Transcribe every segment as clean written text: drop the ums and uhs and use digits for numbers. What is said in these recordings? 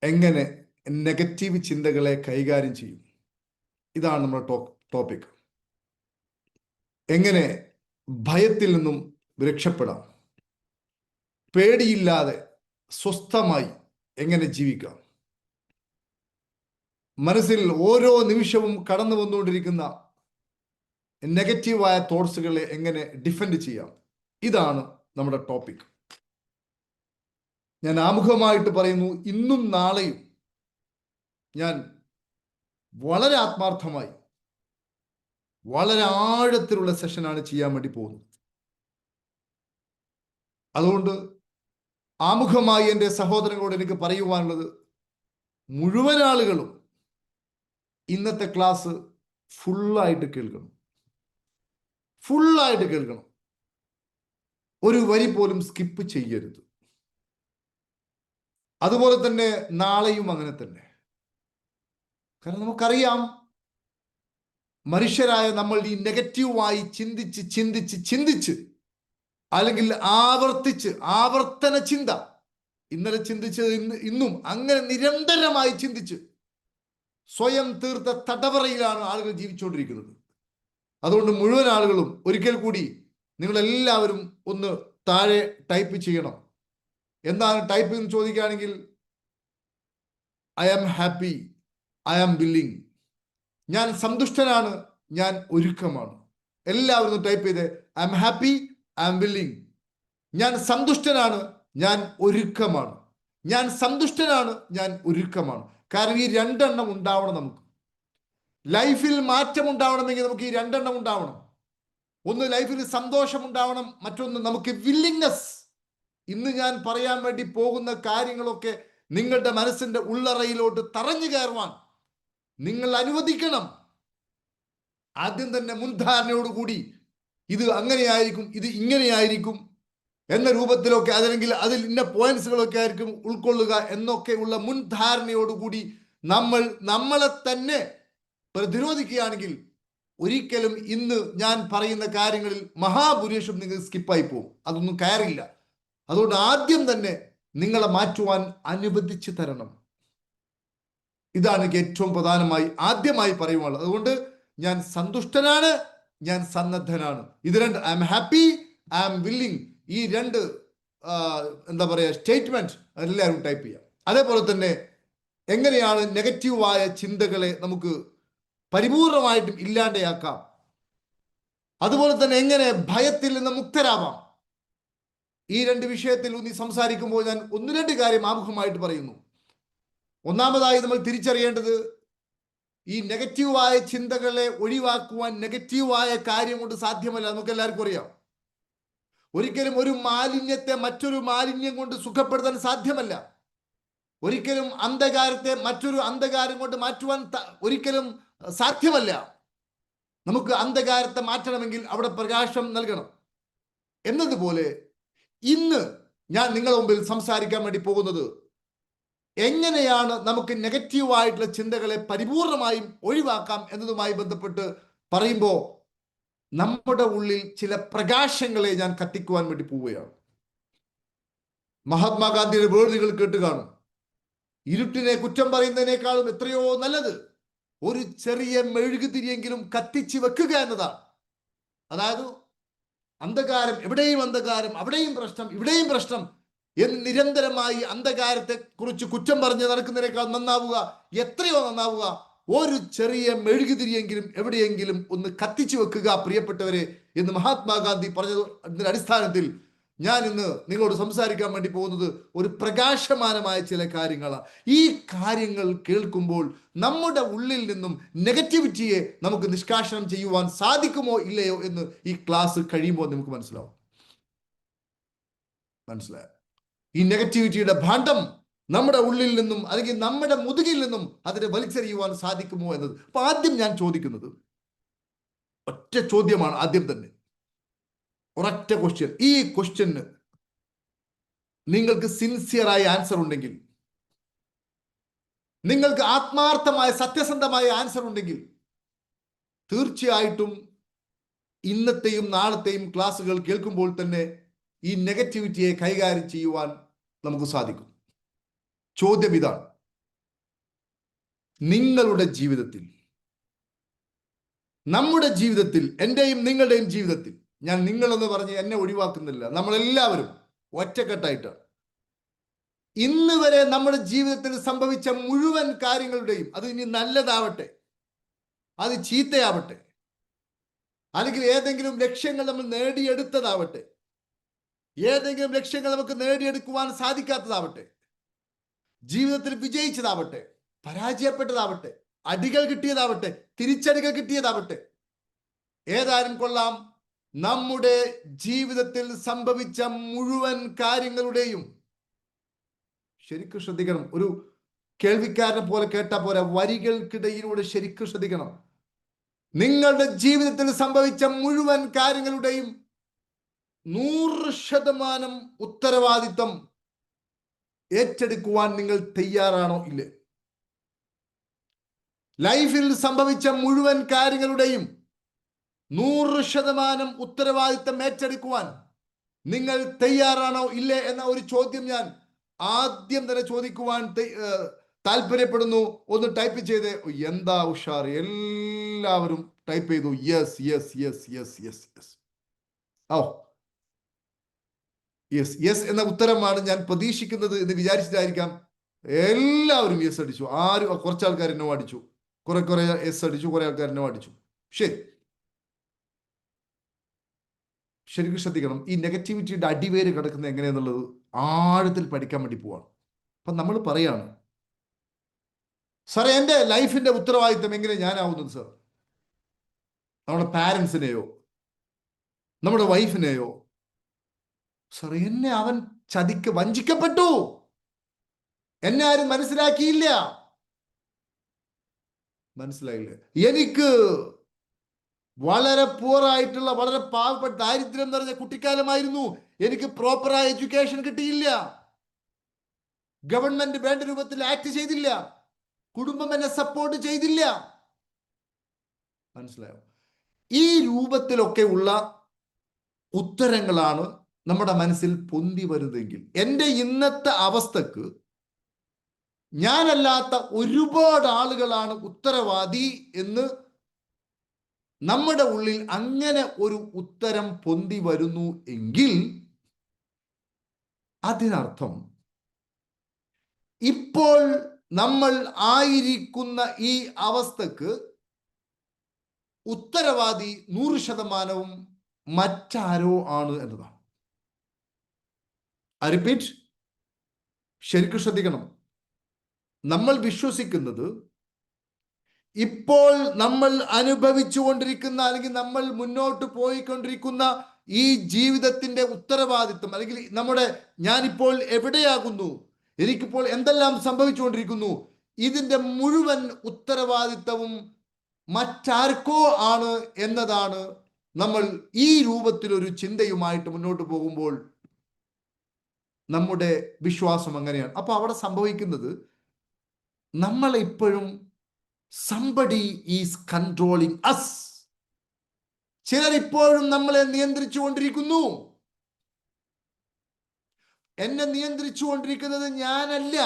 എങ്ങനെ നെഗറ്റീവ് ചിന്തകളെ കൈകാര്യം ചെയ്യും? ഇതാണ് നമ്മുടെ ടോപ്പിക്. എങ്ങനെ ഭയത്തിൽ നിന്നും രക്ഷപ്പെടാം, പേടിയില്ലാതെ സ്വസ്ഥമായി എങ്ങനെ ജീവിക്കാം, മനസ്സിൽ ഓരോ നിമിഷവും കടന്നു വന്നുകൊണ്ടിരിക്കുന്ന നെഗറ്റീവായ തോട്ട്സുകളെ എങ്ങനെ ഡിഫെൻഡ് ചെയ്യാം, ഇതാണ് നമ്മുടെ ടോപ്പിക്. ഞാൻ ആമുഖമായിട്ട് പറയുന്നു, ഇന്നും നാളെയും ഞാൻ വളരെ ആത്മാർത്ഥമായി വളരെ ആഴത്തിലുള്ള സെഷനാണ് ചെയ്യാൻ വേണ്ടി പോകുന്നത്. അതുകൊണ്ട് ആമുഖമായി എൻ്റെ സഹോദരങ്ങളോട് എനിക്ക് പറയുവാനുള്ളത്, മുഴുവൻ ആളുകളും ഇന്നത്തെ ക്ലാസ് ഫുള്ളായിട്ട് കേൾക്കണം. ഒരു വരി പോലും സ്കിപ്പ് ചെയ്യരുത്. അതുപോലെ തന്നെ നാളെയും അങ്ങനെ തന്നെ. കാരണം നമുക്കറിയാം, മനുഷ്യരായ നമ്മൾ ഈ നെഗറ്റീവായി ചിന്തിച്ച് അല്ലെങ്കിൽ ആവർത്തന ചിന്ത, ഇന്നലെ ചിന്തിച്ചത് ഇന്നും അങ്ങനെ നിരന്തരമായി ചിന്തിച്ച് സ്വയം തീർത്ത തടവറയിലാണ് ആളുകൾ ജീവിച്ചുകൊണ്ടിരിക്കുന്നത്. അതുകൊണ്ട് മുഴുവൻ ആളുകളും ഒരിക്കൽ കൂടി നിങ്ങളെല്ലാവരും ഒന്ന് താഴെ ടൈപ്പ് ചെയ്യണം. എന്താണ് ടൈപ്പ് എന്ന് ചോദിക്കുകയാണെങ്കിൽ, I am happy, I am willing. ഞാൻ സന്തുഷ്ടനാണ്, ഞാൻ ഒരുക്കമാണ്. എല്ലാവരും ടൈപ്പ് ചെയ്ത് I am happy, I am willing. ഞാൻ സന്തുഷ്ടനാണ്, ഞാൻ ഒരുക്കമാണ്. ഞാൻ സന്തുഷ്ടനാണ്, ഞാൻ ഒരുക്കമാണ്. കാരണം ഈ രണ്ടെണ്ണം ഉണ്ടാവണം. നമുക്ക് ലൈഫിൽ മാറ്റം ഉണ്ടാവണമെങ്കിൽ നമുക്ക് ഈ രണ്ടെണ്ണം ഉണ്ടാവണം. ഒന്ന്, ലൈഫിൽ സന്തോഷം ഉണ്ടാവണം. മറ്റൊന്ന്, നമുക്ക് വില്ലിങ്നെസ്. ഇന്ന് ഞാൻ പറയാൻ വേണ്ടി പോകുന്ന കാര്യങ്ങളൊക്കെ നിങ്ങളുടെ മനസ്സിന്റെ ഉള്ളറയിലോട്ട് തറഞ്ഞു കയറുവാൻ നിങ്ങൾ അനുവദിക്കണം. ആദ്യം തന്നെ മുൻധാരണയോടുകൂടി ഇത് അങ്ങനെയായിരിക്കും, ഇത് ഇങ്ങനെയായിരിക്കും എന്ന രൂപത്തിലൊക്കെ, അതല്ലെങ്കിൽ അതിൽ ഇന്ന പോയിന്റ്സുകളൊക്കെ ആയിരിക്കും ഉൾക്കൊള്ളുക എന്നൊക്കെയുള്ള മുൻധാരണയോടുകൂടി നമ്മളെ തന്നെ പ്രതിരോധിക്കുകയാണെങ്കിൽ ഒരിക്കലും ഇന്ന് ഞാൻ പറയുന്ന കാര്യങ്ങളിൽ മഹാഭൂരിപക്ഷം നിങ്ങൾ സ്കിപ്പായി പോകും. അതൊന്നും കയറില്ല. അതുകൊണ്ട് ആദ്യം തന്നെ നിങ്ങളെ മാറ്റുവാൻ അനുവദിച്ചു തരണം. ഇതാണ് എനിക്ക് ഏറ്റവും പ്രധാനമായി ആദ്യമായി പറയുവാനുള്ളത്. അതുകൊണ്ട് ഞാൻ സന്തുഷ്ടനാണ്, ഞാൻ സന്നദ്ധനാണ്. ഇത് രണ്ട്, I am happy, I M willing, ഈ രണ്ട് എന്താ പറയുക സ്റ്റേറ്റ്മെന്റ് എല്ലാവരും ടൈപ്പ് ചെയ്യാം. അതേപോലെ തന്നെ എങ്ങനെയാണ് നെഗറ്റീവായ ചിന്തകളെ നമുക്ക് പരിപൂർണമായിട്ടും ഇല്ലാതെയാക്കാം, അതുപോലെ തന്നെ എങ്ങനെ ഭയത്തിൽ നിന്ന് മുക്തരാവാം. ഈ രണ്ട് വിഷയത്തിൽ ഊന്നി സംസാരിക്കുമ്പോൾ ഞാൻ ഒന്ന് രണ്ട് കാര്യം ആമുഖമായിട്ട് പറയുന്നു. ഒന്നാമതായി നമ്മൾ തിരിച്ചറിയേണ്ടത്, ഈ നെഗറ്റീവായ ചിന്തകളെ ഒഴിവാക്കുവാൻ നെഗറ്റീവായ കാര്യം കൊണ്ട് സാധ്യമല്ല. നമുക്ക് എല്ലാവർക്കും അറിയാം. ഒരിക്കലും ഒരു മാലിന്യത്തെ മറ്റൊരു മാലിന്യം കൊണ്ട് സുഖപ്പെടുത്താൻ സാധ്യമല്ല. ഒരിക്കലും അന്ധകാരത്തെ മറ്റൊരു അന്ധകാരം കൊണ്ട് മാറ്റുവാൻ ഒരിക്കലും സാധ്യമല്ല. നമുക്ക് അന്ധകാരത്തെ മാറ്റണമെങ്കിൽ അവിടെ പ്രകാശം നൽകണം. എന്നതുപോലെ ഇന്ന് ഞാൻ നിങ്ങളുടെ മുമ്പിൽ സംസാരിക്കാൻ വേണ്ടി പോകുന്നത്, എങ്ങനെയാണ് നമുക്ക് നെഗറ്റീവായിട്ടുള്ള ചിന്തകളെ പരിപൂർണമായും ഒഴിവാക്കാം എന്നതുമായി ബന്ധപ്പെട്ട് പറയുമ്പോൾ, നമ്മുടെ ഉള്ളിൽ ചില പ്രകാശങ്ങളെ ഞാൻ കത്തിക്കുവാൻ വേണ്ടി പോവുകയാണ്. മഹാത്മാഗാന്ധിയുടെ വേർഡ് നിങ്ങൾ കേട്ട് കാണും. ഇരുട്ടിനെ കുറ്റം പറയുന്നതിനേക്കാളും എത്രയോ നല്ലത് ഒരു ചെറിയ മെഴുകുതിരിയെങ്കിലും കത്തിച്ച് വെക്കുക എന്നതാണ്. അതായത് അന്ധകാരം, എവിടെയും അന്ധകാരം, അവിടെയും പ്രശ്നം, ഇവിടെയും പ്രശ്നം എന്ന് നിരന്തരമായി അന്ധകാരത്തെ കുറിച്ച് കുറ്റം പറഞ്ഞ് നടക്കുന്നതിനേക്കാൾ നന്നാവുക, എത്രയോ നന്നാവുക, ഒരു ചെറിയ മെഴുകുതിരിയെങ്കിലും എവിടെയെങ്കിലും ഒന്ന് കത്തിച്ചു വെക്കുക പ്രിയപ്പെട്ടവരെ എന്ന് മഹാത്മാഗാന്ധി പറഞ്ഞതിന്റെ അടിസ്ഥാനത്തിൽ ഞാൻ ഇന്ന് നിങ്ങളോട് സംസാരിക്കാൻ വേണ്ടി പോകുന്നത് ഒരു പ്രകാശമാനമായ ചില കാര്യങ്ങളാണ്. ഈ കാര്യങ്ങൾ കേൾക്കുമ്പോൾ നമ്മുടെ ഉള്ളിൽ നിന്നും നെഗറ്റിവിറ്റിയെ നമുക്ക് നിഷ്കാഷണം ചെയ്യുവാൻ സാധിക്കുമോ ഇല്ലയോ എന്ന് ഈ ക്ലാസ് കഴിയുമ്പോൾ നമുക്ക് മനസ്സിലാവും. മനസ്സിലായോ? ഈ നെഗറ്റിവിറ്റിയുടെ ഭാണ്ഡം നമ്മുടെ ഉള്ളിൽ നിന്നും അല്ലെങ്കിൽ നമ്മുടെ മുതുകിൽ നിന്നും അതിനെ വലിച്ചെറിയുവാൻ സാധിക്കുമോ എന്നത്. അപ്പൊ ആദ്യം ഞാൻ ചോദിക്കുന്നത് ഒറ്റ ചോദ്യമാണ്. ആദ്യം തന്നെ ഒരൊറ്റ ക്വസ്റ്റ്യൻ. ഈ ക്വസ്റ്റ്യന് നിങ്ങൾക്ക് സിൻസിയറായ ആൻസർ ഉണ്ടെങ്കിൽ, നിങ്ങൾക്ക് ആത്മാർത്ഥമായ സത്യസന്ധമായ ആൻസർ ഉണ്ടെങ്കിൽ, തീർച്ചയായിട്ടും ഇന്നത്തെയും നാളത്തെയും ക്ലാസ്സുകൾ കേൾക്കുമ്പോൾ തന്നെ ഈ നെഗറ്റിവിറ്റിയെ കൈകാര്യം ചെയ്യുവാൻ നമുക്ക് സാധിക്കും. ചോദ്യം ഇതാണ്: നിങ്ങളുടെ ജീവിതത്തിൽ, നമ്മുടെ ജീവിതത്തിൽ, എൻ്റെയും നിങ്ങളുടെയും ജീവിതത്തിൽ, ഞാൻ നിങ്ങളെന്ന് പറഞ്ഞ് എന്നെ ഒഴിവാക്കുന്നില്ല, നമ്മളെല്ലാവരും ഒറ്റക്കെട്ടായിട്ടാണ് ഇന്ന് വരെ നമ്മുടെ ജീവിതത്തിൽ സംഭവിച്ച മുഴുവൻ കാര്യങ്ങളുടെയും, അത് ഇനി നല്ലതാവട്ടെ, അത് ചീത്തയാവട്ടെ, അല്ലെങ്കിൽ ഏതെങ്കിലും ലക്ഷ്യങ്ങൾ നമ്മൾ നേടിയെടുത്തതാവട്ടെ, ഏതെങ്കിലും ലക്ഷ്യങ്ങൾ നമുക്ക് നേടിയെടുക്കുവാൻ സാധിക്കാത്തതാവട്ടെ, ജീവിതത്തിൽ വിജയിച്ചതാവട്ടെ, പരാജയപ്പെട്ടതാവട്ടെ, അടികൾ കിട്ടിയതാവട്ടെ, തിരിച്ചടികൾ കിട്ടിയതാവട്ടെ, ഏതായാലും കൊള്ളാം, നമ്മുടെ ജീവിതത്തിൽ സംഭവിച്ച മുഴുവൻ കാര്യങ്ങളുടെയും, ശരിക്കും ശ്രദ്ധിക്കണം, ഒരു കേൾവിക്കാരനെ പോലെ കേട്ടാ പോലെ, വരികൾക്കിടയിലൂടെ ശരിക്കും ശ്രദ്ധിക്കണം. നിങ്ങളുടെ ജീവിതത്തിൽ സംഭവിച്ച മുഴുവൻ കാര്യങ്ങളുടെയും 100% ഉത്തരവാദിത്വം ഏറ്റെടുക്കുവാൻ നിങ്ങൾ തയ്യാറാണോ ഇല്ലേ? ലൈഫിൽ സംഭവിച്ച മുഴുവൻ കാര്യങ്ങളുടെയും 100% ഉത്തരവാദിത്വം ഏറ്റെടുക്കുവാൻ നിങ്ങൾ തയ്യാറാണോ ഇല്ലേ എന്ന ഒരു ചോദ്യം ഞാൻ ആദ്യം തന്നെ ചോദിക്കുവാൻ താല്പര്യപ്പെടുന്നു. ഒന്ന് ടൈപ്പ് ചെയ്ത്. എന്താ ഉഷാർ, എല്ലാവരും ടൈപ്പ് ചെയ്തു. Yes yes yes yes yes yes. Oh yes yes എന്ന ഉത്തരമാണ് ഞാൻ പ്രതീക്ഷിക്കുന്നത് എന്ന് വിചാരിച്ചിട്ടായിരിക്കാം എല്ലാവരും യെസ് അടിച്ചു. കുറച്ച് ആൾക്കാർ എന്നോ അടിച്ചു, കുറെ യെസ് അടിച്ചു, കുറെ ആൾക്കാർ എന്നോ അടിച്ചു. ശരി, ശരിക്കും ശ്രദ്ധിക്കണം. ഈ നെഗറ്റിവിറ്റിയുടെ അടിവേര് കിടക്കുന്നത് എങ്ങനെയാന്നുള്ളത് ആഴത്തിൽ പഠിക്കാൻ വേണ്ടി പോവാണ്. അപ്പൊ നമ്മൾ പറയാണ്, സാറേ എൻ്റെ ലൈഫിന്റെ ഉത്തരവാദിത്തം എങ്ങനെ ഞാനാവുന്നത് സാർ? നമ്മുടെ പാരൻസിനെയോ നമ്മുടെ വൈഫിനെയോ? സാർ എന്നെ അവൻ വഞ്ചിക്കപ്പെട്ടു, എന്നെ ആരും മനസ്സിലാക്കിയില്ല. മനസ്സിലായില്ല. എനിക്ക് വളരെ പൂറായിട്ടുള്ള, വളരെ പാവപ്പെട്ട, ദാരിദ്ര്യം നിറഞ്ഞ കുട്ടിക്കാലമായിരുന്നു. എനിക്ക് പ്രോപ്പറായ എഡ്യൂക്കേഷൻ കിട്ടിയില്ല. ഗവൺമെന്റ് വേണ്ട രൂപത്തിൽ ആക്ട് ചെയ്തില്ല. കുടുംബം എന്നെ സപ്പോർട്ട് ചെയ്തില്ല. മനസ്സിലായോ? ഈ രൂപത്തിലൊക്കെ ഉള്ള ഉത്തരങ്ങളാണ് നമ്മുടെ മനസ്സിൽ പൊന്തി വരുന്നതെങ്കിൽ, എൻ്റെ ഇന്നത്തെ അവസ്ഥക്ക് ഞാനല്ലാത്ത ഒരുപാട് ആളുകളാണ് ഉത്തരവാദി എന്ന് നമ്മുടെ ഉള്ളിൽ അങ്ങനെ ഒരു ഉത്തരം പൊന്തി വരുന്നു എങ്കിൽ, അതിനർത്ഥം ഇപ്പോൾ നമ്മൾ ആയിരിക്കുന്ന ഈ അവസ്ഥക്ക് ഉത്തരവാദി 100% മറ്റാരോ ആണ് എന്നതാണ്. ഐ റിപ്പീറ്റ്, ശരിക്കും ശ്രദ്ധിക്കണം. നമ്മൾ വിശ്വസിക്കുന്നത് ഇപ്പോൾ നമ്മൾ അനുഭവിച്ചു കൊണ്ടിരിക്കുന്ന, അല്ലെങ്കിൽ നമ്മൾ മുന്നോട്ട് പോയിക്കൊണ്ടിരിക്കുന്ന ഈ ജീവിതത്തിന്റെ ഉത്തരവാദിത്വം, അല്ലെങ്കിൽ ഞാനിപ്പോൾ എവിടെയാകുന്നു, എനിക്കിപ്പോൾ എന്തെല്ലാം സംഭവിച്ചുകൊണ്ടിരിക്കുന്നു, ഇതിന്റെ മുഴുവൻ ഉത്തരവാദിത്വവും മറ്റാർക്കോ ആണ് എന്നതാണ് നമ്മൾ ഈ രൂപത്തിലൊരു ചിന്തയുമായിട്ട് മുന്നോട്ട് പോകുമ്പോൾ നമ്മുടെ വിശ്വാസം അങ്ങനെയാണ്. അപ്പൊ അവിടെ സംഭവിക്കുന്നത്, നമ്മളെപ്പോഴും somebody is controlling us. ചിലർ ഇപ്പോഴും നമ്മളെ നിയന്ത്രിച്ചു കൊണ്ടിരിക്കുന്നു. എന്നെ നിയന്ത്രിച്ചു കൊണ്ടിരിക്കുന്നത് ഞാനല്ല.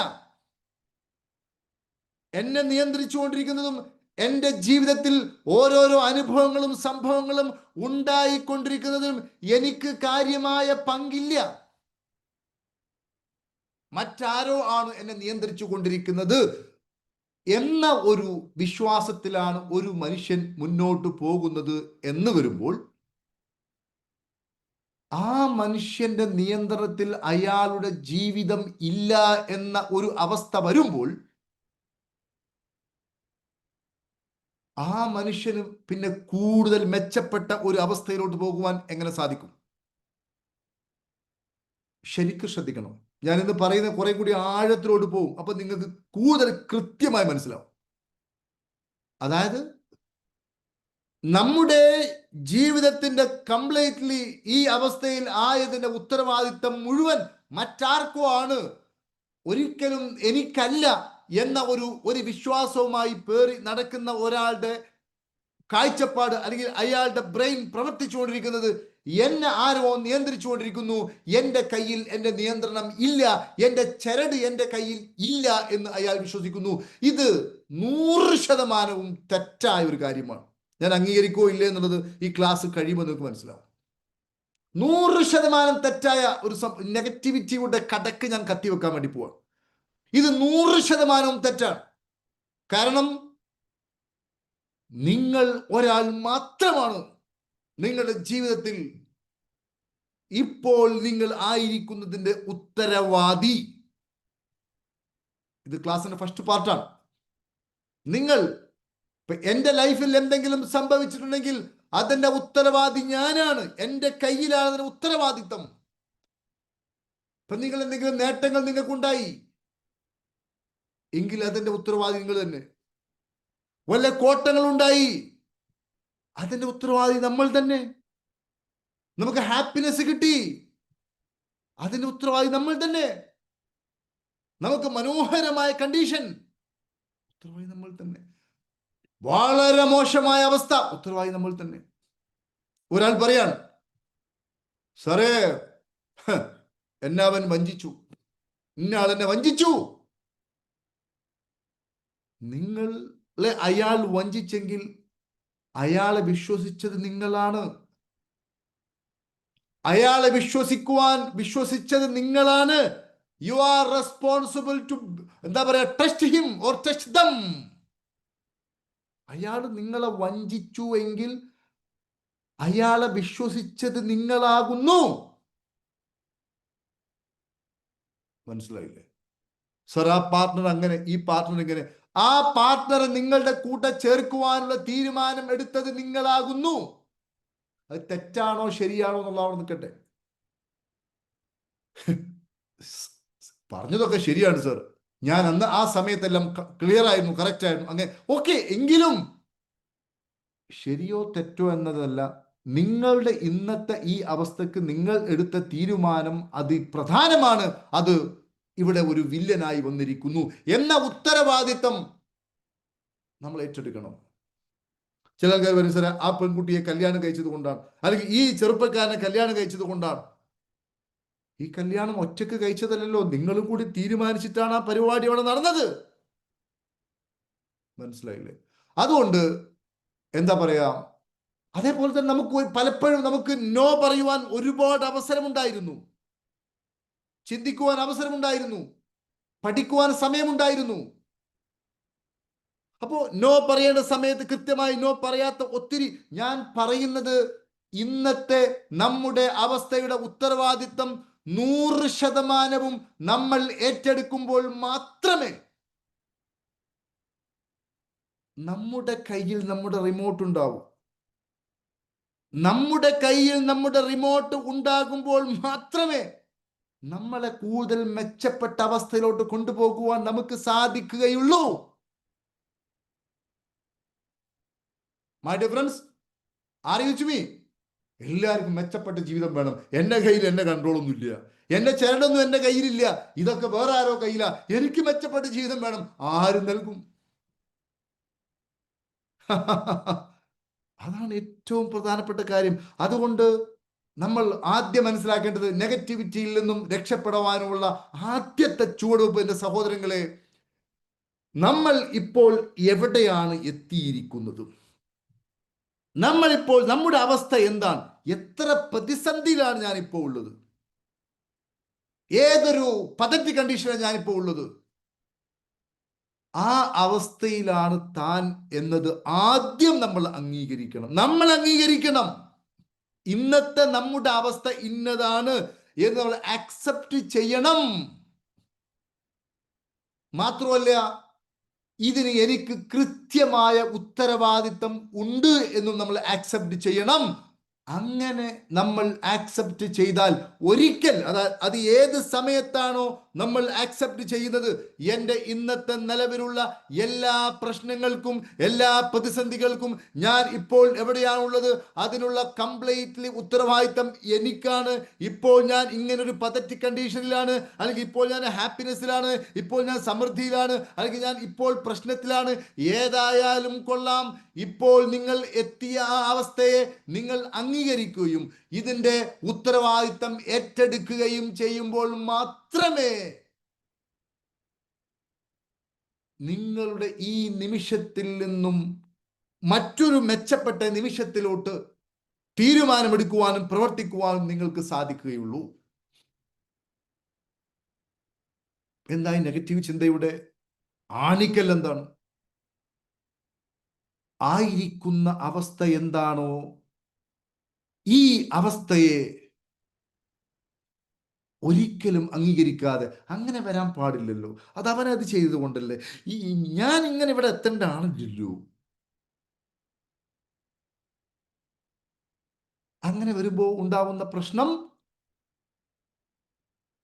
എന്നെ നിയന്ത്രിച്ചു കൊണ്ടിരിക്കുന്നതും എൻ്റെ ജീവിതത്തിൽ ഓരോരോ അനുഭവങ്ങളും സംഭവങ്ങളും ഉണ്ടായിക്കൊണ്ടിരിക്കുന്നതും എനിക്ക് കാര്യമായ പങ്കില്ല. മറ്റാരോ ആണ് എന്നെ നിയന്ത്രിച്ചു കൊണ്ടിരിക്കുന്നത് എന്ന ഒരു വിശ്വാസത്തിലാണ് ഒരു മനുഷ്യൻ മുന്നോട്ട് പോകുന്നത് എന്ന് വരുമ്പോൾ, ആ മനുഷ്യന്റെ നിയന്ത്രണത്തിൽ അയാളുടെ ജീവിതം ഇല്ല എന്ന ഒരു അവസ്ഥ വരുമ്പോൾ, ആ മനുഷ്യന് പിന്നെ കൂടുതൽ മെച്ചപ്പെട്ട ഒരു അവസ്ഥയിലോട്ട് പോകുവാൻ എങ്ങനെ സാധിക്കും? ശരിക്കും ശ്രദ്ധിക്കണം. ഞാനിന്ന് പറയുന്ന കുറെ കൂടി ആഴത്തിലോട്ട് പോകും. അപ്പൊ നിങ്ങൾക്ക് കൂടുതൽ കൃത്യമായി മനസ്സിലാവും. അതായത് നമ്മുടെ ജീവിതത്തിന്റെ കംപ്ലീറ്റ്ലി ഈ അവസ്ഥയിൽ ആയതിന്റെ ഉത്തരവാദിത്തം മുഴുവൻ മറ്റാർക്കോ ആണ്, ഒരിക്കലും എനിക്കല്ല എന്ന ഒരു വിശ്വാസവുമായി പേറി നടക്കുന്ന ഒരാളുടെ കാഴ്ചപ്പാട്, അല്ലെങ്കിൽ അയാളുടെ ബ്രെയിൻ പ്രവർത്തിച്ചുകൊണ്ടിരിക്കുന്നത് എന്നെ ആരോ നിയന്ത്രിച്ചുകൊണ്ടിരിക്കുന്നു, എൻ്റെ കയ്യിൽ എൻ്റെ നിയന്ത്രണം ഇല്ല, എൻ്റെ ചരട് എൻ്റെ കയ്യിൽ ഇല്ല എന്ന് അയാൾ വിശ്വസിക്കുന്നു. ഇത് 100% തെറ്റായ ഒരു കാര്യമാണ്. ഞാൻ അംഗീകരിക്കോ ഇല്ലേ എന്നുള്ളത് ഈ ക്ലാസ് കഴിയുമ്പോൾ നിങ്ങൾക്ക് മനസ്സിലാവും. 100% തെറ്റായ ഒരു നെഗറ്റിവിറ്റിയുടെ കടക്ക് ഞാൻ കത്തിവെക്കാൻ വേണ്ടി പോവാം. ഇത് 100% തെറ്റാണ്. കാരണം നിങ്ങൾ ഒരാൾ മാത്രമാണ് നിങ്ങളുടെ ജീവിതത്തിൽ ഇപ്പോൾ നിങ്ങൾ ആയിരിക്കുന്നതിന്റെ ഉത്തരവാദി. ഇത് ക്ലാസ്സിന്റെ ഫസ്റ്റ് പാർട്ടാണ്. നിങ്ങൾ എൻ്റെ ലൈഫിൽ എന്തെങ്കിലും സംഭവിച്ചിട്ടുണ്ടെങ്കിൽ അതിന്റെ ഉത്തരവാദി ഞാനാണ്. എൻ്റെ കയ്യിലാണ് അതിന്റെ ഉത്തരവാദിത്തം. ഇപ്പൊ നിങ്ങൾ എന്തെങ്കിലും നേട്ടങ്ങൾ നിങ്ങൾക്കുണ്ടായി എങ്കിൽ അതിന്റെ ഉത്തരവാദി നിങ്ങൾ തന്നെ. വല്ല കോട്ടങ്ങൾ ഉണ്ടായി, അതിന്റെ ഉത്തരവാദി നമ്മൾ തന്നെ. നമുക്ക് ഹാപ്പിനെസ് കിട്ടി, അതിന്റെ ഉത്തരവാദി നമ്മൾ തന്നെ. നമുക്ക് മനോഹരമായ കണ്ടീഷൻ, ഉത്തരവാദി നമ്മൾ തന്നെ. വളരെ മോശമായ അവസ്ഥ, ഉത്തരവാദി നമ്മൾ തന്നെ. ഒരാൾ പറയാണ്, സാറേ എന്നെ അവൻ വഞ്ചിച്ചു, ഇന്നയാൾ എന്നെ വഞ്ചിച്ചു. നിങ്ങളെ അയാൾ വഞ്ചിച്ചെങ്കിൽ അയാളെ വിശ്വസിച്ചത് നിങ്ങളാണ്. അയാളെ വിശ്വസിച്ചത് നിങ്ങളാണ്. യു ആർ റെസ്പോൺസിബിൾ ടു എന്താ പറയാ, test him or test dum. അയാൾ നിങ്ങളെ വഞ്ചിച്ചു എങ്കിൽ അയാളെ വിശ്വസിച്ചത് നിങ്ങളാകുന്നു. മനസ്സിലായില്ലേ സർ? ആ പാർട്ട്ണർ അങ്ങനെ, ഈ പാർട്ട്ണർ ഇങ്ങനെ. ആ പാർട്ട്ണറെ നിങ്ങളുടെ കൂടെ ചേർക്കുവാനുള്ള തീരുമാനം എടുത്തത് നിങ്ങളാകുന്നു. അത് തെറ്റാണോ ശരിയാണോ എന്നുള്ള അവിടെ നിൽക്കട്ടെ. പറഞ്ഞതൊക്കെ ശരിയാണ് സർ, ഞാൻ അന്ന് ആ സമയത്തെല്ലാം ക്ലിയർ ആയിരുന്നു, കറക്റ്റ് ആയിരുന്നു, അങ്ങനെ ഓക്കെ. എങ്കിലും ശരിയോ തെറ്റോ എന്നതല്ല, നിങ്ങളുടെ ഇന്നത്തെ ഈ അവസ്ഥക്ക് നിങ്ങൾ എടുത്ത തീരുമാനം അത് പ്രധാനമാണ്. അത് ഇവിടെ ഒരു വില്ലനായി വന്നിരിക്കുന്നു എന്ന ഉത്തരവാദിത്തം നമ്മൾ ഏറ്റെടുക്കണം. ചില ആൾക്കാർ വരും, സാറേ ആ പെൺകുട്ടിയെ കല്യാണം കഴിച്ചത് കൊണ്ടാണ്, അല്ലെങ്കിൽ ഈ ചെറുപ്പക്കാരനെ കല്യാണം കഴിച്ചത് കൊണ്ടാണ്. ഈ കല്യാണം ഒറ്റക്ക് കഴിച്ചതല്ലോ, നിങ്ങളും കൂടി തീരുമാനിച്ചിട്ടാണ് ആ പരിപാടി അവിടെ നടന്നത്. മനസ്സിലായില്ലേ? അതുകൊണ്ട് എന്താ പറയാ, അതേപോലെ തന്നെ നമുക്ക് പലപ്പോഴും നമുക്ക് നോ പറയുവാൻ ഒരുപാട് അവസരമുണ്ടായിരുന്നു, ചിന്തിക്കുവാൻ അവസരമുണ്ടായിരുന്നു, പഠിക്കുവാൻ സമയമുണ്ടായിരുന്നു. അപ്പോ നോ പറയേണ്ട സമയത്ത് കൃത്യമായി നോ പറയാത്ത ഒത്തിരി. ഞാൻ പറയുന്നത് ഇന്നത്തെ നമ്മുടെ അവസ്ഥയുടെ ഉത്തരവാദിത്തം 100% നമ്മൾ ഏറ്റെടുക്കുമ്പോൾ മാത്രമേ നമ്മുടെ കയ്യിൽ നമ്മുടെ റിമോട്ട് ഉണ്ടാവും. നമ്മുടെ കയ്യിൽ നമ്മുടെ റിമോട്ട് ഉണ്ടാകുമ്പോൾ മാത്രമേ നമ്മളെ കൂടുതൽ മെച്ചപ്പെട്ട അവസ്ഥയിലോട്ട് കൊണ്ടുപോകുവാൻ നമുക്ക് സാധിക്കുകയുള്ളൂ. My dear friends, are you with me? എല്ലാവർക്കും മെച്ചപ്പെട്ട ജീവിതം വേണം. എൻ്റെ കയ്യിൽ എൻ്റെ കൺട്രോളൊന്നും ഇല്ല, എൻ്റെ ചരടൊന്നും എൻ്റെ കയ്യിലില്ല, ഇതൊക്കെ വേറെ ആരോ കയ്യിലാ. എനിക്ക് മെച്ചപ്പെട്ട ജീവിതം വേണം, ആരും നൽകും? അതാണ് ഏറ്റവും പ്രധാനപ്പെട്ട കാര്യം. അതുകൊണ്ട് നമ്മൾ ആദ്യം മനസ്സിലാക്കേണ്ടത്, നെഗറ്റിവിറ്റിയിൽ നിന്നും രക്ഷപ്പെടുവാനുള്ള ആദ്യത്തെ ചുവടുവെപ്പ്, എൻ്റെ സഹോദരങ്ങളെ, നമ്മൾ ഇപ്പോൾ എവിടെയാണ് എത്തിയിരിക്കുന്നത്? നമ്മളിപ്പോൾ നമ്മുടെ അവസ്ഥ എന്താണ്? എത്ര പ്രതിസന്ധിയിലാണ് ഞാനിപ്പോൾ ഉള്ളത്? ഏതൊരു പതറ്റി കണ്ടീഷനാണ് ഞാനിപ്പോൾ ഉള്ളത്? ആ അവസ്ഥയിലാണ് താൻ എന്നത് ആദ്യം നമ്മൾ അംഗീകരിക്കണം. നമ്മൾ അംഗീകരിക്കണം ഇന്നത്തെ നമ്മുടെ അവസ്ഥ ഇന്നതാണ് എന്ന് നമ്മൾ അക്സെപ്റ്റ് ചെയ്യണം. മാത്രമല്ല, ഇതിന് എനിക്ക് കൃത്യമായ ഉത്തരവാദിത്തം ഉണ്ട് എന്നും നമ്മൾ ആക്സെപ്റ്റ് ചെയ്യണം. അങ്ങനെ നമ്മൾ ആക്സെപ്റ്റ് ചെയ്താൽ ഒരിക്കൽ, അത് ഏത് സമയത്താണോ നമ്മൾ ആക്സെപ്റ്റ് ചെയ്യുന്നത്, എൻ്റെ ഇന്നത്തെ നിലവിലുള്ള എല്ലാ പ്രശ്നങ്ങൾക്കും എല്ലാ പ്രതിസന്ധികൾക്കും ഞാൻ ഇപ്പോൾ എവിടെയാണുള്ളത്, അതിനുള്ള കംപ്ലീറ്റ്ലി ഉത്തരവാദിത്തം എനിക്കാണ്. ഇപ്പോൾ ഞാൻ ഇങ്ങനൊരു പതറ്റിക് കണ്ടീഷനിലാണ്, അല്ലെങ്കിൽ ഇപ്പോൾ ഞാൻ ഹാപ്പിനെസ്സിലാണ്, ഇപ്പോൾ ഞാൻ സമൃദ്ധിയിലാണ്, അല്ലെങ്കിൽ ഞാൻ ഇപ്പോൾ പ്രശ്നത്തിലാണ്. ഏതായാലും കൊള്ളാം, ഇപ്പോൾ നിങ്ങൾ എത്തിയ ആ അവസ്ഥയെ നിങ്ങൾ അംഗീകരിക്കുകയും ഇതിന്റെ ഉത്തരവാദിത്തം ഏറ്റെടുക്കുകയും ചെയ്യുമ്പോൾ മാത്രമേ നിങ്ങളുടെ ഈ നിമിഷത്തിൽ നിന്നും മറ്റൊരു മെച്ചപ്പെട്ട നിമിഷത്തിലോട്ട് തീരുമാനമെടുക്കുവാനും പ്രവർത്തിക്കുവാനും നിങ്ങൾക്ക് സാധിക്കുകയുള്ളൂ. എന്തായി നെഗറ്റീവ് ചിന്തയുടെ ആണിക്കൽ എന്താണ്? ആയിരിക്കുന്ന അവസ്ഥ എന്താണോ ഈ അവസ്ഥയെ ഒരിക്കലും അംഗീകരിക്കാതെ, അങ്ങനെ വരാൻ പാടില്ലല്ലോ, അത് അവനത് ചെയ്തുകൊണ്ടല്ലേ, ഞാൻ ഇങ്ങനെ ഇവിടെ എത്തേണ്ട ആളില്ലല്ലോ. അങ്ങനെ വരുമ്പോൾ ഉണ്ടാവുന്ന പ്രശ്നം,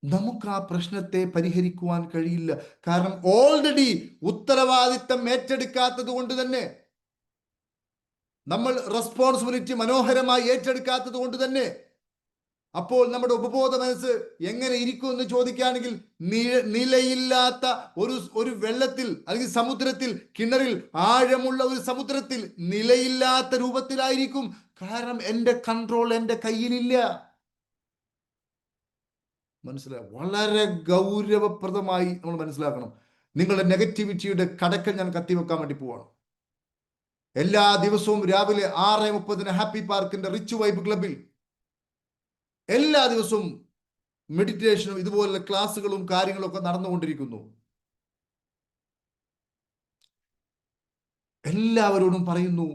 നമുക്ക് ആ പ്രശ്നത്തെ പരിഹരിക്കുവാൻ കഴിയില്ല. കാരണം ഓൾറെഡി ഉത്തരവാദിത്തം ഏറ്റെടുക്കാത്തത് കൊണ്ട് തന്നെ, നമ്മൾ റെസ്പോൺസിബിലിറ്റി മനോഹരമായി ഏറ്റെടുക്കാത്തത് കൊണ്ട് തന്നെ, അപ്പോൾ നമ്മുടെ ഉപബോധ മനസ്സ് എങ്ങനെ ഇരിക്കും എന്ന് ചോദിക്കുകയാണെങ്കിൽ, നിലയില്ലാത്ത ഒരു വെള്ളത്തിൽ അല്ലെങ്കിൽ സമുദ്രത്തിൽ, കിണറിൽ, ആഴമുള്ള ഒരു സമുദ്രത്തിൽ നിലയില്ലാത്ത രൂപത്തിലായിരിക്കും. കാരണം എൻ്റെ കൺട്രോൾ എൻ്റെ കയ്യിലില്ല. മനസ്സിലായി? വളരെ ഗൗരവപ്രദമായി നമ്മൾ മനസ്സിലാക്കണം. നിങ്ങളുടെ നെഗറ്റിവിറ്റിയുടെ കടക്കൽ ഞാൻ കത്തിവെക്കാൻ വേണ്ടി പോവാണ്. എല്ലാ ദിവസവും രാവിലെ 6:30 ഹാപ്പി പാർക്കിന്റെ റിച്ച് വൈബ് ക്ലബിൽ എല്ലാ ദിവസവും മെഡിറ്റേഷനും ഇതുപോലുള്ള ക്ലാസ്സുകളും കാര്യങ്ങളും ഒക്കെ നടന്നുകൊണ്ടിരിക്കുന്നു. എല്ലാവരോടും പറയുന്നു,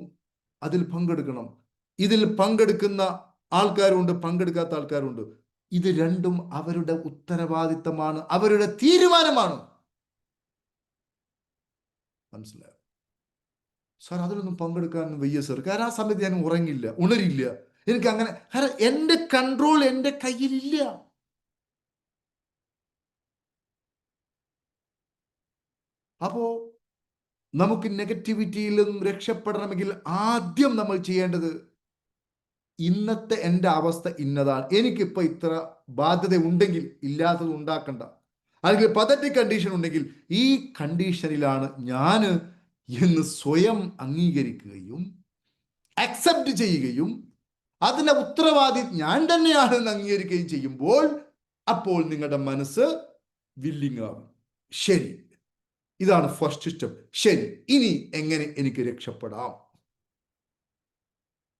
അതിൽ പങ്കെടുക്കണം. ഇതിൽ പങ്കെടുക്കുന്ന ആൾക്കാരുണ്ട്, പങ്കെടുക്കാത്ത ആൾക്കാരുണ്ട്. ഇത് രണ്ടും അവരുടെ ഉത്തരവാദിത്തമാണ്, അവരുടെ തീരുമാനമാണ്. മനസ്സിലായോ സാർ? അതിലൊന്നും പങ്കെടുക്കാൻ വയ്യ സാർ, കാരണം ആ സമയത്ത് ഞാൻ ഉണരില്ല, എനിക്ക് അങ്ങനെ, കാരണം എൻ്റെ കൺട്രോൾ എൻ്റെ കയ്യിലില്ല. അപ്പോ നമുക്ക് നെഗറ്റിവിറ്റിയിൽ നിന്നും രക്ഷപ്പെടണമെങ്കിൽ ആദ്യം നമ്മൾ ചെയ്യേണ്ടത്, ഇന്നത്തെ എൻ്റെ അവസ്ഥ ഇന്നതാണ്, എനിക്കിപ്പോൾ ഇത്ര ബാധ്യത ഉണ്ടെങ്കിൽ ഇല്ലാത്തത് ഉണ്ടാക്കണ്ട, അല്ലെങ്കിൽ പതറ്റിക് കണ്ടീഷൻ ഉണ്ടെങ്കിൽ ഈ കണ്ടീഷനിലാണ് ഞാൻ എന്ന് സ്വയം അംഗീകരിക്കുകയും അക്സെപ്റ്റ് ചെയ്യുകയും അതിന്റെ ഉത്തരവാദി ഞാൻ തന്നെയാണ് എന്ന് അംഗീകരിക്കുകയും ചെയ്യുമ്പോൾ, അപ്പോൾ നിങ്ങളുടെ മനസ്സ് വില്ലിങ് ആകും. ശരി, ഇതാണ് ഫസ്റ്റ് സ്റ്റെപ്പ്. ശരി, ഇനി എങ്ങനെ എനിക്ക് രക്ഷപ്പെടാം?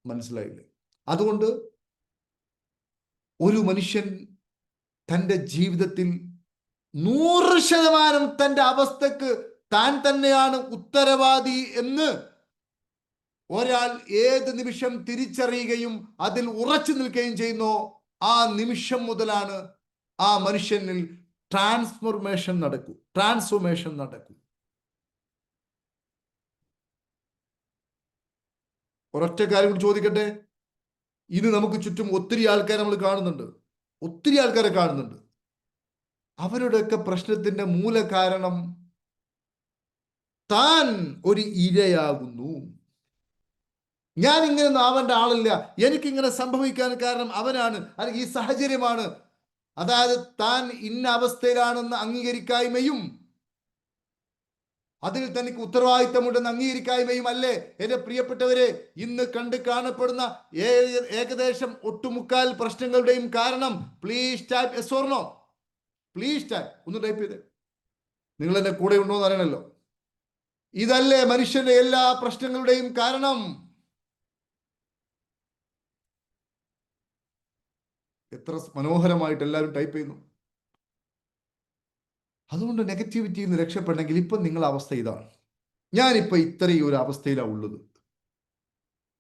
മനസ്സിലായില്ലേ? അതുകൊണ്ട് ഒരു മനുഷ്യൻ തൻ്റെ ജീവിതത്തിൽ 100% തൻ്റെ അവസ്ഥക്ക് താൻ തന്നെയാണ് ഉത്തരവാദി എന്ന് ഒരാൾ ഏത് നിമിഷം തിരിച്ചറിയുകയും അതിൽ ഉറച്ചു നിൽക്കുകയും ചെയ്യുന്നോ, ആ നിമിഷം മുതലാണ് ആ മനുഷ്യനിൽ ട്രാൻസ്ഫോർമേഷൻ നടക്കും. ഒരൊറ്റ കാര്യം കൂടി ചോദിക്കട്ടെ. ഇത് നമുക്ക് ചുറ്റും ഒത്തിരി ആൾക്കാരെ നമ്മൾ കാണുന്നുണ്ട്, അവരുടെയൊക്കെ പ്രശ്നത്തിന്റെ മൂല കാരണം താൻ ഒരു ഇരയാകുന്നു. ഞാൻ ഇങ്ങനെയൊന്നും ആവേണ്ട ആളില്ല, എനിക്കിങ്ങനെ സംഭവിക്കാൻ കാരണം അവനാണ്, അല്ലെങ്കിൽ ഈ സാഹചര്യമാണ്. അതായത് താൻ ഇന്ന അവസ്ഥയിലാണെന്ന് അംഗീകരിക്കായ്മയും അതിൽ തനിക്ക് ഉത്തരവാദിത്തമുണ്ടെന്ന് അംഗീകരിക്കായ്മയും അല്ലേ എന്റെ പ്രിയപ്പെട്ടവരെ ഇന്ന് കാണപ്പെടുന്ന ഏകദേശം ഒട്ടുമുക്കാൽ പ്രശ്നങ്ങളുടെയും കാരണം? Please type yes or no. Please type, ഒന്ന് ടൈപ്പ് ചെയ്തേ. നിങ്ങൾ എന്റെ കൂടെ ഉണ്ടോ എന്ന് അറിയണല്ലോ. ഇതല്ലേ മനുഷ്യന്റെ എല്ലാ പ്രശ്നങ്ങളുടെയും കാരണം? എത്ര മനോഹരമായിട്ട് എല്ലാവരും ടൈപ്പ് ചെയ്യുന്നു. അതുകൊണ്ട് നെഗറ്റിവിറ്റിയിൽ നിന്ന് രക്ഷപ്പെടണമെങ്കിൽ ഇപ്പം നിങ്ങളുടെ അവസ്ഥ ഇതാണ്, ഞാനിപ്പോൾ ഇത്രയും ഒരു അവസ്ഥയിലാണ് ഉള്ളത്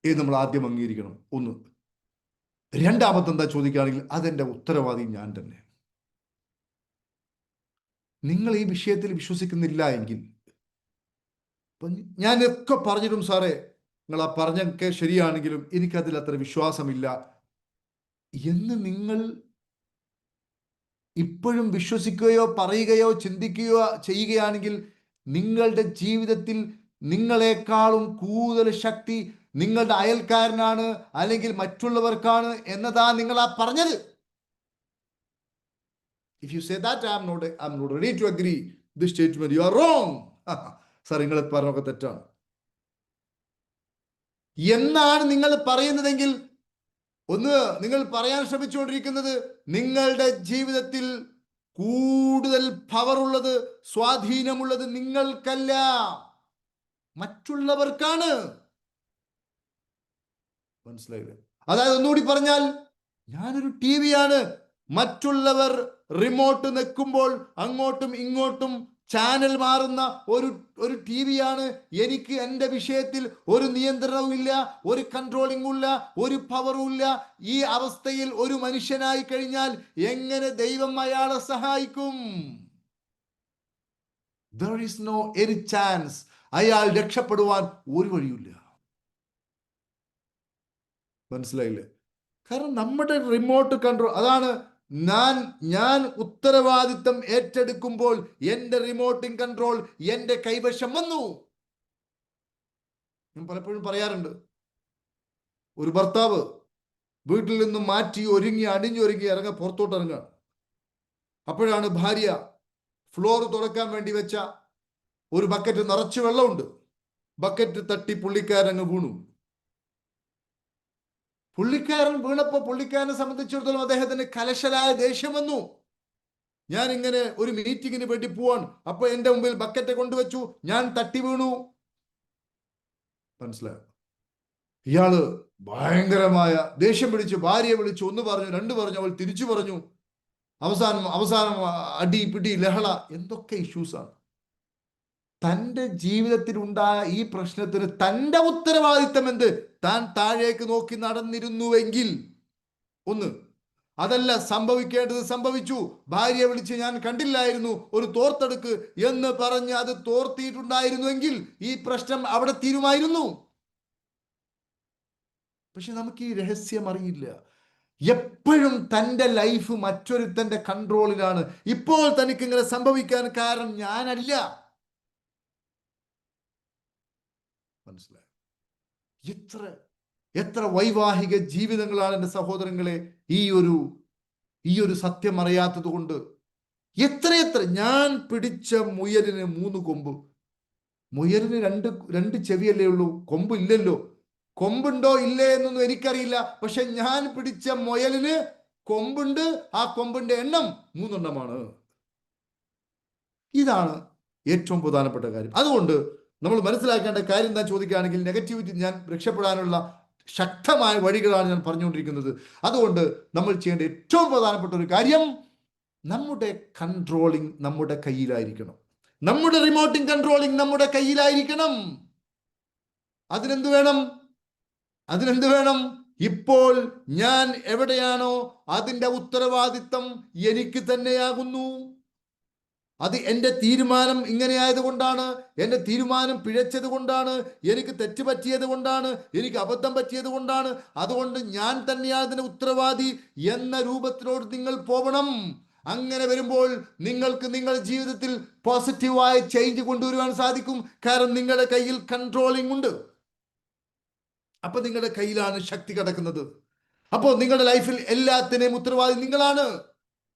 എന്ന് നമ്മൾ ആദ്യം അംഗീകരിക്കണം. ഒന്ന്. രണ്ടാമത്തെ എന്താ ചോദിക്കുകയാണെങ്കിൽ, അതെന്റെ ഉത്തരവാദി ഞാൻ തന്നെ. നിങ്ങൾ ഈ വിഷയത്തിൽ വിശ്വസിക്കുന്നില്ല എങ്കിൽ, ഞാനൊക്കെ പറഞ്ഞിട്ടും സാറേ നിങ്ങൾ ആ പറഞ്ഞൊക്കെ ശരിയാണെങ്കിലും എനിക്കതിൽ അത്ര വിശ്വാസമില്ല എന്ന് നിങ്ങൾ ഇപ്പോഴും വിശ്വസിക്കുകയോ പറയുകയോ ചിന്തിക്കുകയോ ചെയ്യുകയാണെങ്കിൽ, നിങ്ങളുടെ ജീവിതത്തിൽ നിങ്ങളെക്കാളും കൂടുതൽ ശക്തി നിങ്ങളുടെ അയൽക്കാരനാണ് അല്ലെങ്കിൽ മറ്റുള്ളവർക്കാണ് എന്നതാ നിങ്ങൾ ആ പറഞ്ഞത്. If you say that I'm not ready to agree this statement, you are wrong. Sir നിങ്ങൾ പറഞ്ഞൊക്കെ തെറ്റാണ് എന്നാണ് നിങ്ങൾ പറയുന്നതെങ്കിൽ, ഒന്ന് നിങ്ങൾ പറയാൻ ശ്രമിച്ചുകൊണ്ടിരിക്കുന്നത് നിങ്ങളുടെ ജീവിതത്തിൽ കൂടുതൽ പവർ ഉള്ളത്, സ്വാധീനമുള്ളത് നിങ്ങൾക്കല്ല, മറ്റുള്ളവർക്കാണ്. മനസ്സിലായില്ലേ? അതായത് ഒന്നുകൂടി പറഞ്ഞാൽ, ഞാനൊരു ടി വിയാണ്. മറ്റുള്ളവർ റിമോട്ട് നിൽക്കുമ്പോൾ അങ്ങോട്ടും ഇങ്ങോട്ടും ചാനൽ മാറുന്ന ഒരു ടി വിയാണ്. എനിക്ക് എൻ്റെ വിഷയത്തിൽ ഒരു നിയന്ത്രണവും ഇല്ല, ഒരു കൺട്രോളിംഗും ഇല്ല, ഒരു പവറും ഇല്ല. ഈ അവസ്ഥയിൽ ഒരു മനുഷ്യനായി കഴിഞ്ഞാൽ എങ്ങനെ ദൈവം അയാളെ സഹായിക്കും? There is no any chance. അയാൾ രക്ഷപ്പെടുവാൻ ഒരു വഴിയില്ല. മനസ്സിലായില്ലേ? കാരണം നമ്മുടെ റിമോട്ട് കൺട്രോൾ അതാണ്. ഞാൻ ഉത്തരവാദിത്തം ഏറ്റെടുക്കുമ്പോൾ എൻ്റെ റിമോട്ടിംഗ് കൺട്രോൾ എൻ്റെ കൈവശം വന്നു. ഞാൻ പലപ്പോഴും പറയാറുണ്ട്, ഒരു ഭർത്താവ് വീട്ടിൽ നിന്നും മാറ്റി ഒരുങ്ങി അണിഞ്ഞൊരുങ്ങി പുറത്തോട്ട് ഇറങ്ങുക. അപ്പോഴാണ് ഭാര്യ ഫ്ലോർ തുറക്കാൻ വേണ്ടി വെച്ച ഒരു ബക്കറ്റ് നിറച്ച് വെള്ളമുണ്ട്. ബക്കറ്റ് തട്ടി പുള്ളിക്കാരങ്ങ് വീണു. പുള്ളിക്കാരൻ വീണപ്പോൾ പുള്ളിക്കാരനെ സംബന്ധിച്ചിടത്തോളം അദ്ദേഹത്തിന് കലശലായ ദേഷ്യം വന്നു. ഞാൻ ഇങ്ങനെ ഒരു മീറ്റിങ്ങിന് വേണ്ടി പോവാൻ, അപ്പൊ എന്റെ മുമ്പിൽ ബക്കറ്റ് കൊണ്ടുവച്ചു, ഞാൻ തട്ടി വീണു. മനസ്സിലായോ? ഇയാള് ഭയങ്കരമായ ദേഷ്യം പിടിച്ചു ഭാര്യയെ വിളിച്ചു. ഒന്ന് പറഞ്ഞു, രണ്ട് പറഞ്ഞു, അവൾ തിരിച്ചു പറഞ്ഞു. അവസാനം അടി പിടി ലഹള, എന്തൊക്കെ ഇഷ്യൂസാണ്. തൻ്റെ ജീവിതത്തിൽ ഉണ്ടായ ഈ പ്രശ്നത്തിന് തൻ്റെ ഉത്തരവാദിത്തം എന്ത്? താൻ താഴേക്ക് നോക്കി നടന്നിരുന്നുവെങ്കിൽ ഒന്ന്, അതല്ല സംഭവിക്കേണ്ടത് സംഭവിച്ചു. ഭാര്യയെ വിളിച്ച് ഞാൻ കണ്ടില്ലായിരുന്നു, ഒരു തോർത്തെടുക്ക് എന്ന് പറഞ്ഞ് അത് തോർത്തിയിട്ടുണ്ടായിരുന്നുവെങ്കിൽ ഈ പ്രശ്നം അവിടെ തീരുമായിരുന്നു. പക്ഷെ നമുക്ക് ഈ രഹസ്യം അറിയില്ല. എപ്പോഴും തൻ്റെ ലൈഫ് മറ്റൊരുത്തൻ്റെ കൺട്രോളിലാണ്. ഇപ്പോൾ തനിക്ക് ഇങ്ങനെ സംഭവിക്കാൻ കാരണം ഞാനല്ല. മനസ്സിലായി? എത്ര വൈവാഹിക ജീവിതങ്ങളാണ് എൻ്റെ സഹോദരങ്ങളെ ഈ ഒരു സത്യം അറിയാത്തത് കൊണ്ട്. എത്രയെത്ര ഞാൻ പിടിച്ച മുയലിന് 3 കൊമ്പ്. മുയലിന് രണ്ട് ചെവിയല്ലേ ഉള്ളൂ, കൊമ്പ് ഇല്ലല്ലോ. കൊമ്പുണ്ടോ ഇല്ലേ എന്നൊന്നും എനിക്കറിയില്ല. പക്ഷെ ഞാൻ പിടിച്ച മുയലിന് കൊമ്പുണ്ട്. ആ കൊമ്പിന്റെ എണ്ണം 3 എണ്ണമാണ്. ഇതാണ് ഏറ്റവും പ്രധാനപ്പെട്ട കാര്യം. അതുകൊണ്ട് നമ്മൾ മനസ്സിലാക്കേണ്ട കാര്യം എന്താ ചോദിക്കുകയാണെങ്കിൽ, നെഗറ്റിവിറ്റി ഞാൻ രക്ഷപ്പെടാനുള്ള ശക്തമായ വഴികളാണ് ഞാൻ പറഞ്ഞുകൊണ്ടിരിക്കുന്നത്. അതുകൊണ്ട് നമ്മൾ ചെയ്യേണ്ട ഏറ്റവും പ്രധാനപ്പെട്ട ഒരു കാര്യം, നമ്മുടെ കൺട്രോളിങ് നമ്മുടെ കയ്യിലായിരിക്കണം. നമ്മുടെ റിമോട്ടിംഗ് കൺട്രോളിങ് നമ്മുടെ കയ്യിലായിരിക്കണം. അതിനെന്ത് വേണം? ഇപ്പോൾ ഞാൻ എവിടെയാണോ അതിൻ്റെ ഉത്തരവാദിത്തം എനിക്ക് തന്നെയാകുന്നു. അത് എൻ്റെ തീരുമാനം ഇങ്ങനെ ആയതുകൊണ്ടാണ്, എൻ്റെ തീരുമാനം പിഴച്ചത് കൊണ്ടാണ്, എനിക്ക് തെറ്റ് പറ്റിയത് കൊണ്ടാണ്, എനിക്ക് അബദ്ധം പറ്റിയത് കൊണ്ടാണ്. അതുകൊണ്ട് ഞാൻ തന്നെയാണ് അതിന് ഉത്തരവാദി എന്ന രൂപത്തിലോട് നിങ്ങൾ പോകണം. അങ്ങനെ വരുമ്പോൾ നിങ്ങൾക്ക് നിങ്ങളുടെ ജീവിതത്തിൽ പോസിറ്റീവായ ചേഞ്ച് കൊണ്ടുവരുവാൻ സാധിക്കും. കാരണം നിങ്ങളുടെ കയ്യിൽ കൺട്രോളിംഗ് ഉണ്ട്. അപ്പൊ നിങ്ങളുടെ കയ്യിലാണ് ശക്തി കിടക്കുന്നത്. അപ്പോൾ നിങ്ങളുടെ ലൈഫിൽ എല്ലാത്തിനെയും ഉത്തരവാദി നിങ്ങളാണ്.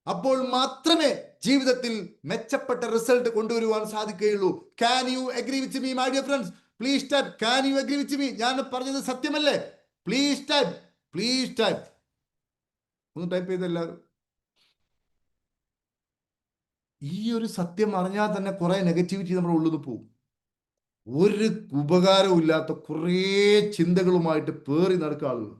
അപ്പോൾ മാത്രമേ ജീവിതത്തിൽ മെച്ചപ്പെട്ട റിസൾട്ട് കൊണ്ടുവരുവാൻ സാധിക്കുകയുള്ളൂ. Can you agree with me, my dear friends? Please type. Can you agree with me? ഞാൻ പറഞ്ഞത് സത്യമല്ലേ? Please type. ഒന്ന് ടൈപ്പ് ചെയ്ത് എല്ലാവരും. ഈ ഒരു സത്യം അറിഞ്ഞാൽ തന്നെ കുറെ നെഗറ്റിവിറ്റി നമ്മുടെ ഉള്ളിൽ പോകും. ഒരു ഉപകാരവും ഇല്ലാത്ത കുറേ ചിന്തകളുമായിട്ട് പേറി നടക്കുക ആളുകൾ.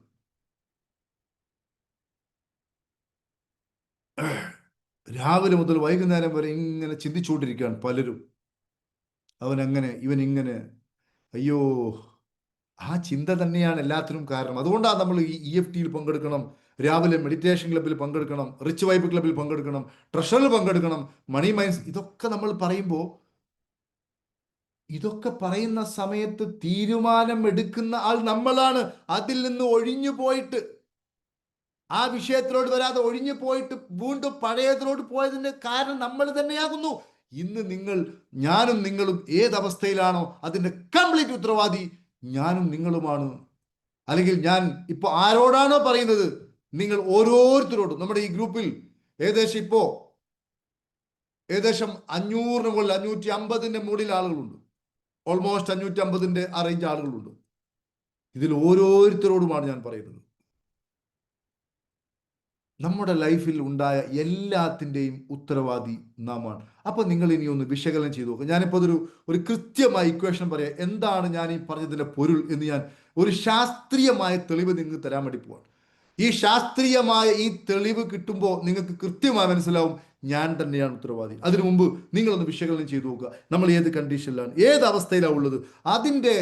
രാവിലെ മുതൽ വൈകുന്നേരം വരെ ഇങ്ങനെ ചിന്തിച്ചുകൊണ്ടിരിക്കുകയാണ് പലരും. അവൻ അങ്ങനെ, ഇവൻ ഇങ്ങനെ. അയ്യോ, ആ ചിന്ത തന്നെയാണ് എല്ലാത്തിനും കാരണം. അതുകൊണ്ടാണ് നമ്മൾ ഈ EFTയിൽ പങ്കെടുക്കണം, രാവിലെ മെഡിറ്റേഷൻ ക്ലബിൽ പങ്കെടുക്കണം, റിച്ച് വൈബ് ക്ലബിൽ പങ്കെടുക്കണം, ട്രഷറിൽ പങ്കെടുക്കണം, മണി മൈൻഡ്സ്. ഇതൊക്കെ നമ്മൾ പറയുമ്പോൾ, ഇതൊക്കെ പറയുന്ന സമയത്ത് തീരുമാനം എടുക്കുന്ന ആൾ നമ്മളാണ്. അതിൽ നിന്ന് ഒഴിഞ്ഞു പോയിട്ട്, ആ വിഷയത്തിലോട്ട് വരാതെ ഒഴിഞ്ഞു പോയിട്ട് വീണ്ടും പഴയതിലോട്ട് പോയതിന്റെ കാരണം നമ്മൾ തന്നെയാകുന്നു. ഇന്ന് ഞാനും നിങ്ങളും ഏതവസ്ഥയിലാണോ അതിന്റെ കംപ്ലീറ്റ് ഉത്തരവാദി ഞാനും നിങ്ങളുമാണ്. അല്ലെങ്കിൽ ഞാൻ ഇപ്പൊ ആരോടാണോ പറയുന്നത്, നിങ്ങൾ ഓരോരുത്തരോടും. നമ്മുടെ ഈ ഗ്രൂപ്പിൽ ഏകദേശം 500 മുകളിൽ 550 മുകളിൽ ആളുകളുണ്ട്. ഓൾമോസ്റ്റ് 550 ആ റേഞ്ച് ആളുകളുണ്ട്. ഇതിൽ ഓരോരുത്തരോടുമാണ് ഞാൻ പറയുന്നത്. നമ്മുടെ ലൈഫിൽ ഉണ്ടായ എല്ലാത്തിൻ്റെയും ഉത്തരവാദി നാമാണ്. അപ്പൊ നിങ്ങൾ ഇനി ഒന്ന് വിശകലനം ചെയ്തു നോക്കുക. ഞാനിപ്പോൾ ഒരു കൃത്യമായ ഇക്വേഷൻ പറയാം. എന്താണ് ഞാൻ ഈ പറഞ്ഞതിന്റെ പൊരുൾ എന്ന് ഞാൻ ഒരു ശാസ്ത്രീയമായ തെളിവ് നിങ്ങൾക്ക് തരാൻ വേണ്ടി പോവാണ്. ഈ ശാസ്ത്രീയമായ ഈ തെളിവ് കിട്ടുമ്പോൾ നിങ്ങൾക്ക് കൃത്യമായി മനസ്സിലാവും ഞാൻ തന്നെയാണ് ഉത്തരവാദി. അതിനു മുമ്പ് നിങ്ങളൊന്ന് വിശകലനം ചെയ്തു നോക്കുക. നമ്മൾ ഏത് കണ്ടീഷനിലാണ്, ഏത് അവസ്ഥയിലാണ് ഉള്ളത്, അതിൻ്റെ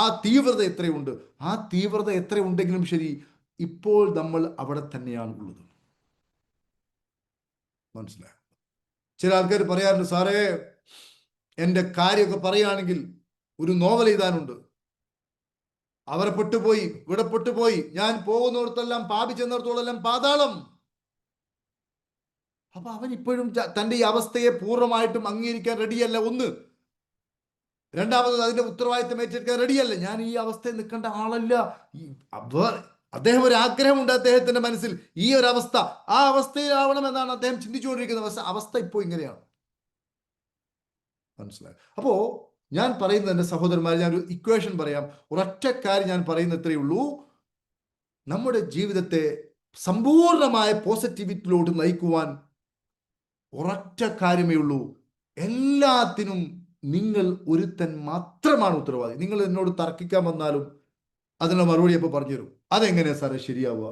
ആ തീവ്രത എത്രയുണ്ട്. ആ തീവ്രത എത്ര ഉണ്ടെങ്കിലും ശരി, ഇപ്പോൾ നമ്മൾ അവിടെ തന്നെയാണ് ഉള്ളത്. മനസ്സിലായോ? ചില ആൾക്കാർ പറയാറുണ്ട്, സാറേ എൻ്റെ കാര്യമൊക്കെ പറയുകയാണെങ്കിൽ ഒരു നോവൽ എഴുതാനുണ്ട്. അവരെ പെട്ടുപോയി, ഇവിടെ പെട്ടുപോയി, ഞാൻ പോകുന്നിടത്തെല്ലാം പാപി ചെന്നിടത്തോളെല്ലാം പാതാളം. അപ്പൊ അവൻ ഇപ്പോഴും തന്റെ ഈ അവസ്ഥയെ പൂർണ്ണമായിട്ടും അംഗീകരിക്കാൻ റെഡിയല്ല. ഒന്ന്. രണ്ടാമത് അതിന്റെ ഉത്തരവാദിത്തം ഏറ്റെടുക്കാൻ റെഡിയല്ല. ഞാൻ ഈ അവസ്ഥയിൽ നിൽക്കേണ്ട ആളല്ല. അദ്ദേഹം ഒരു ആഗ്രഹമുണ്ട് അദ്ദേഹത്തിന്റെ മനസ്സിൽ, ഈ ഒരു അവസ്ഥ, ആ അവസ്ഥയിലാവണമെന്നാണ് അദ്ദേഹം ചിന്തിച്ചുകൊണ്ടിരിക്കുന്നത്. അവസ്ഥ ഇപ്പോൾ ഇങ്ങനെയാണ്. മനസ്സിലായി? അപ്പോ ഞാൻ പറയുന്നത്, എൻ്റെ സഹോദരന്മാർ, ഞാൻ ഒരു ഇക്വേഷൻ പറയാം. ഒരൊറ്റ കാര്യം ഞാൻ പറയുന്നത് ഇത്രയേ ഉള്ളൂ. നമ്മുടെ ജീവിതത്തെ സമ്പൂർണമായ പോസിറ്റിവിറ്റിയിലോട്ട് നയിക്കുവാൻ ഒരൊറ്റ കാര്യമേ ഉള്ളൂ. എല്ലാത്തിനും നിങ്ങൾ ഒരുത്തൻ മാത്രമാണ് ഉത്തരവാദി. നിങ്ങൾ എന്നോട് തർക്കിക്കാൻ വന്നാലും അതിനുള്ള മറുപടി അപ്പോൾ പറഞ്ഞുതരും. അതെങ്ങനെയാ സാറേ ശരിയാവുക?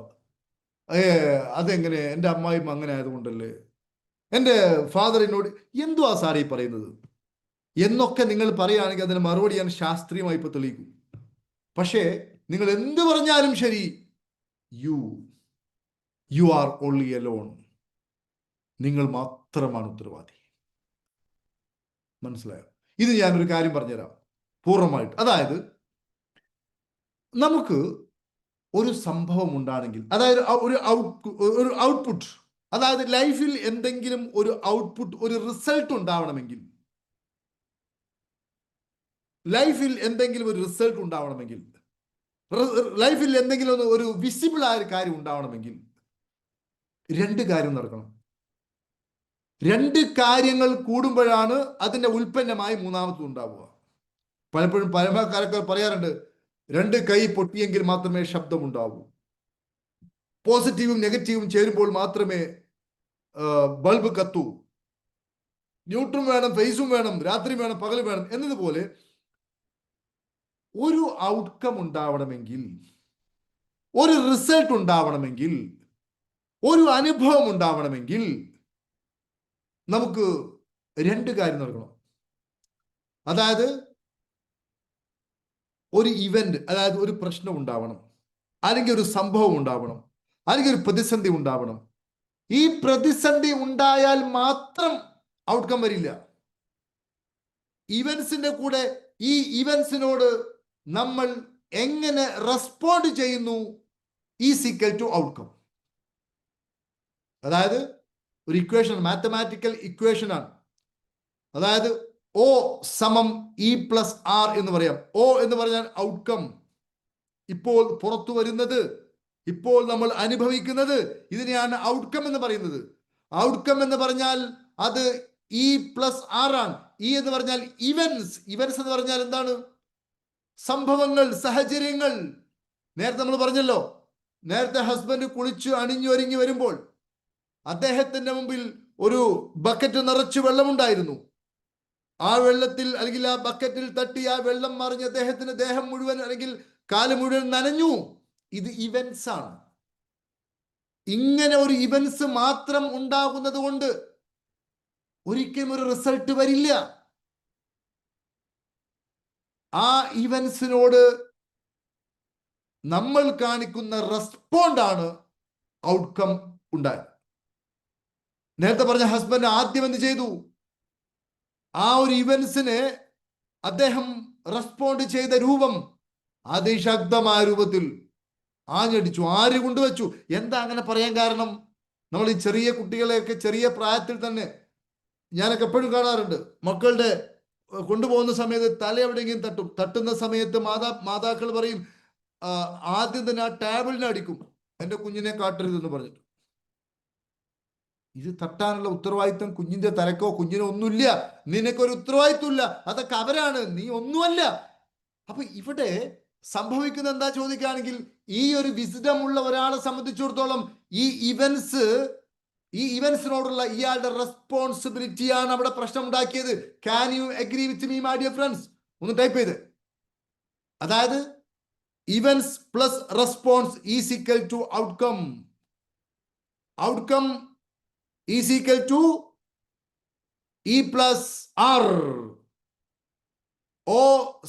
അതെങ്ങനെ? എൻ്റെ അമ്മായിയും അങ്ങനെ ആയതുകൊണ്ടല്ലേ, എൻ്റെ ഫാദർ എന്നോട് എന്തുവാ സാറേ ഈ പറയുന്നത് എന്നൊക്കെ നിങ്ങൾ പറയുകയാണെങ്കിൽ അതിന് മറുപടി ഞാൻ ശാസ്ത്രീയമായി ഇപ്പോൾ തെളിയിക്കും. പക്ഷേ നിങ്ങൾ എന്ത് പറഞ്ഞാലും ശരി, യു ആർ ഓൺലി അലോൺ. നിങ്ങൾ മാത്രമാണ് ഉത്തരവാദി. മനസ്സിലായോ? ഇത് ഞാനൊരു കാര്യം പറഞ്ഞുതരാം പൂർണ്ണമായിട്ട്. അതായത് നമുക്ക് ഒരു സംഭവം ഉണ്ടാണെങ്കിൽ, അതായത് ഒരു ഔട്ട്പുട്ട്, അതായത് ലൈഫിൽ എന്തെങ്കിലും ഒരു ഔട്ട്പുട്ട്, ഒരു റിസൾട്ട് ഉണ്ടാവണമെങ്കിൽ, ലൈഫിൽ എന്തെങ്കിലും ഒരു റിസൾട്ട് ഉണ്ടാവണമെങ്കിൽ, ലൈഫിൽ എന്തെങ്കിലും ഒരു വിസിബിൾ ആയ ഒരു കാര്യം ഉണ്ടാവണമെങ്കിൽ രണ്ട് കാര്യം നടക്കണം. രണ്ട് കാര്യങ്ങൾ കൂടുമ്പോഴാണ് അതിന്റെ ഉൽപ്പന്നമായി മൂന്നാമത് ഉണ്ടാവുക. പലപ്പോഴും പരമക്കാരൊക്കെ പറയാറുണ്ട്, രണ്ട് കൈ പൊട്ടിയെങ്കിൽ മാത്രമേ ശബ്ദമുണ്ടാവൂ, പോസിറ്റീവും നെഗറ്റീവും ചേരുമ്പോൾ മാത്രമേ ബൾബ് കത്തൂ, ന്യൂട്രും വേണം, ഫേസും വേണം, രാത്രി വേണം, പകൽ വേണം എന്നതുപോലെ ഒരു ഔട്ട്കം ഉണ്ടാവണമെങ്കിൽ, ഒരു റിസൾട്ട് ഉണ്ടാവണമെങ്കിൽ, ഒരു അനുഭവം ഉണ്ടാവണമെങ്കിൽ നമുക്ക് രണ്ട് കാര്യം നടക്കണം. അതായത് ഒരു ഇവന്റ്, അതായത് ഒരു പ്രശ്നം ഉണ്ടാവണം, അല്ലെങ്കിൽ ഒരു സംഭവം ഉണ്ടാവണം, അല്ലെങ്കിൽ ഒരു പ്രതിസന്ധി ഉണ്ടാവണം. ഈ പ്രതിസന്ധി ഉണ്ടായാൽ മാത്രം ഔട്ട്കം വരില്ല. ഇവന്റ്സിന്റെ കൂടെ ഈ ഇവന്റ്സിനോട് നമ്മൾ എങ്ങനെ റെസ്പോണ്ട് ചെയ്യുന്നു ഈസ് ഈക്വൽ ടു ഔട്ട്കം. അതായത് ഒരു ഇക്വേഷൻ, മാത്തമാറ്റിക്കൽ ഇക്വേഷൻ ആണ്. അതായത് O സമം E+R എന്ന് പറയാം. O എന്ന് പറഞ്ഞാൽ ഔട്ട്കം, ഇപ്പോൾ പുറത്തു വരുന്നത്, ഇപ്പോൾ നമ്മൾ അനുഭവിക്കുന്നത്, ഇതിനെയാണ് ഔട്ട്കം എന്ന് പറയുന്നത്. ഔട്ട്കം എന്ന് പറഞ്ഞാൽ അത് E+R ആണ്. E എന്ന് പറഞ്ഞാൽ ഇവന്റ്സ്. ഇവന്റ്സ് എന്ന് പറഞ്ഞാൽ എന്താണ്? സംഭവങ്ങൾ, സാഹചര്യങ്ങൾ. നേരത്തെ നമ്മൾ പറഞ്ഞല്ലോ, നേരത്തെ ഹസ്ബൻഡ് കുളിച്ച് അണിഞ്ഞൊരുങ്ങി വരുമ്പോൾ അദ്ദേഹത്തിന്റെ മുമ്പിൽ ഒരു ബക്കറ്റ് നിറച്ച് വെള്ളമുണ്ടായിരുന്നു. ആ വെള്ളത്തിൽ, അല്ലെങ്കിൽ ആ ബക്കറ്റിൽ തട്ടി ആ വെള്ളം മറിഞ്ഞ് അദ്ദേഹത്തിന്റെ ദേഹം മുഴുവൻ, അല്ലെങ്കിൽ കാല് മുഴുവൻ നനഞ്ഞു. ഇത് ഇവന്റ്സ് ആണ്. ഇങ്ങനെ ഒരു ഇവന്റ്സ് മാത്രം ഉണ്ടാകുന്നത് കൊണ്ട് ഒരിക്കലും ഒരു റിസൾട്ട് വരില്ല. ആ ഇവന്റ്സിനോട് നമ്മൾ കാണിക്കുന്ന റെസ്പോണ്ടാണ് ഔട്ട്കം ഉണ്ടായത്. നേരത്തെ പറഞ്ഞ ഹസ്ബൻഡ് ആദ്യം എന്ത് ചെയ്തു? ആ ഒരു ഇവന്റ്സിന് അദ്ദേഹം റെസ്പോണ്ട് ചെയ്ത രൂപം അതിശക്തമായ രൂപത്തിൽ ആഞ്ഞടിച്ചു. ആര് കൊണ്ടുവച്ചു? എന്താ അങ്ങനെ പറയാൻ കാരണം? നമ്മൾ ഈ ചെറിയ കുട്ടികളെയൊക്കെ ചെറിയ പ്രായത്തിൽ തന്നെ ഞാനൊക്കെ എപ്പോഴും കാണാറുണ്ട്, മക്കളുടെ കൊണ്ടുപോകുന്ന സമയത്ത് തല എവിടെയെങ്കിലും തട്ടുന്ന സമയത്ത് മാതാക്കൾ പറയും, ആദ്യം തന്നെ ആ ടേബിളിനെ അടിക്കും, എൻ്റെ കുഞ്ഞിനെ കാട്ടരുതെന്ന് പറഞ്ഞിട്ട്. ഇത് തട്ടാനുള്ള ഉത്തരവാദിത്വം കുഞ്ഞിന്റെ തലക്കോ കുഞ്ഞിനോ ഒന്നുമില്ല. നിനക്കൊരു ഉത്തരവാദിത്വം ഇല്ല, അതൊക്കെ അവരാണ്, നീ ഒന്നുമല്ല. അപ്പൊ ഇവിടെ സംഭവിക്കുന്ന എന്താ ചോദിക്കുകയാണെങ്കിൽ, ഈ ഒരു വിസ്ഡം ഉള്ള ഒരാളെ സംബന്ധിച്ചിടത്തോളം ഈ ഇവന്റ്സിനോടുള്ള ഇയാളുടെ റെസ്പോൺസിബിലിറ്റിയാണ് അവിടെ പ്രശ്നം ഉണ്ടാക്കിയത്. Can you agree with me my dear friends? ഒന്ന് ടൈപ്പ് ചെയ്ത്. അതായത് events plus response is equal to outcome. Outcome is equal to E plus R. O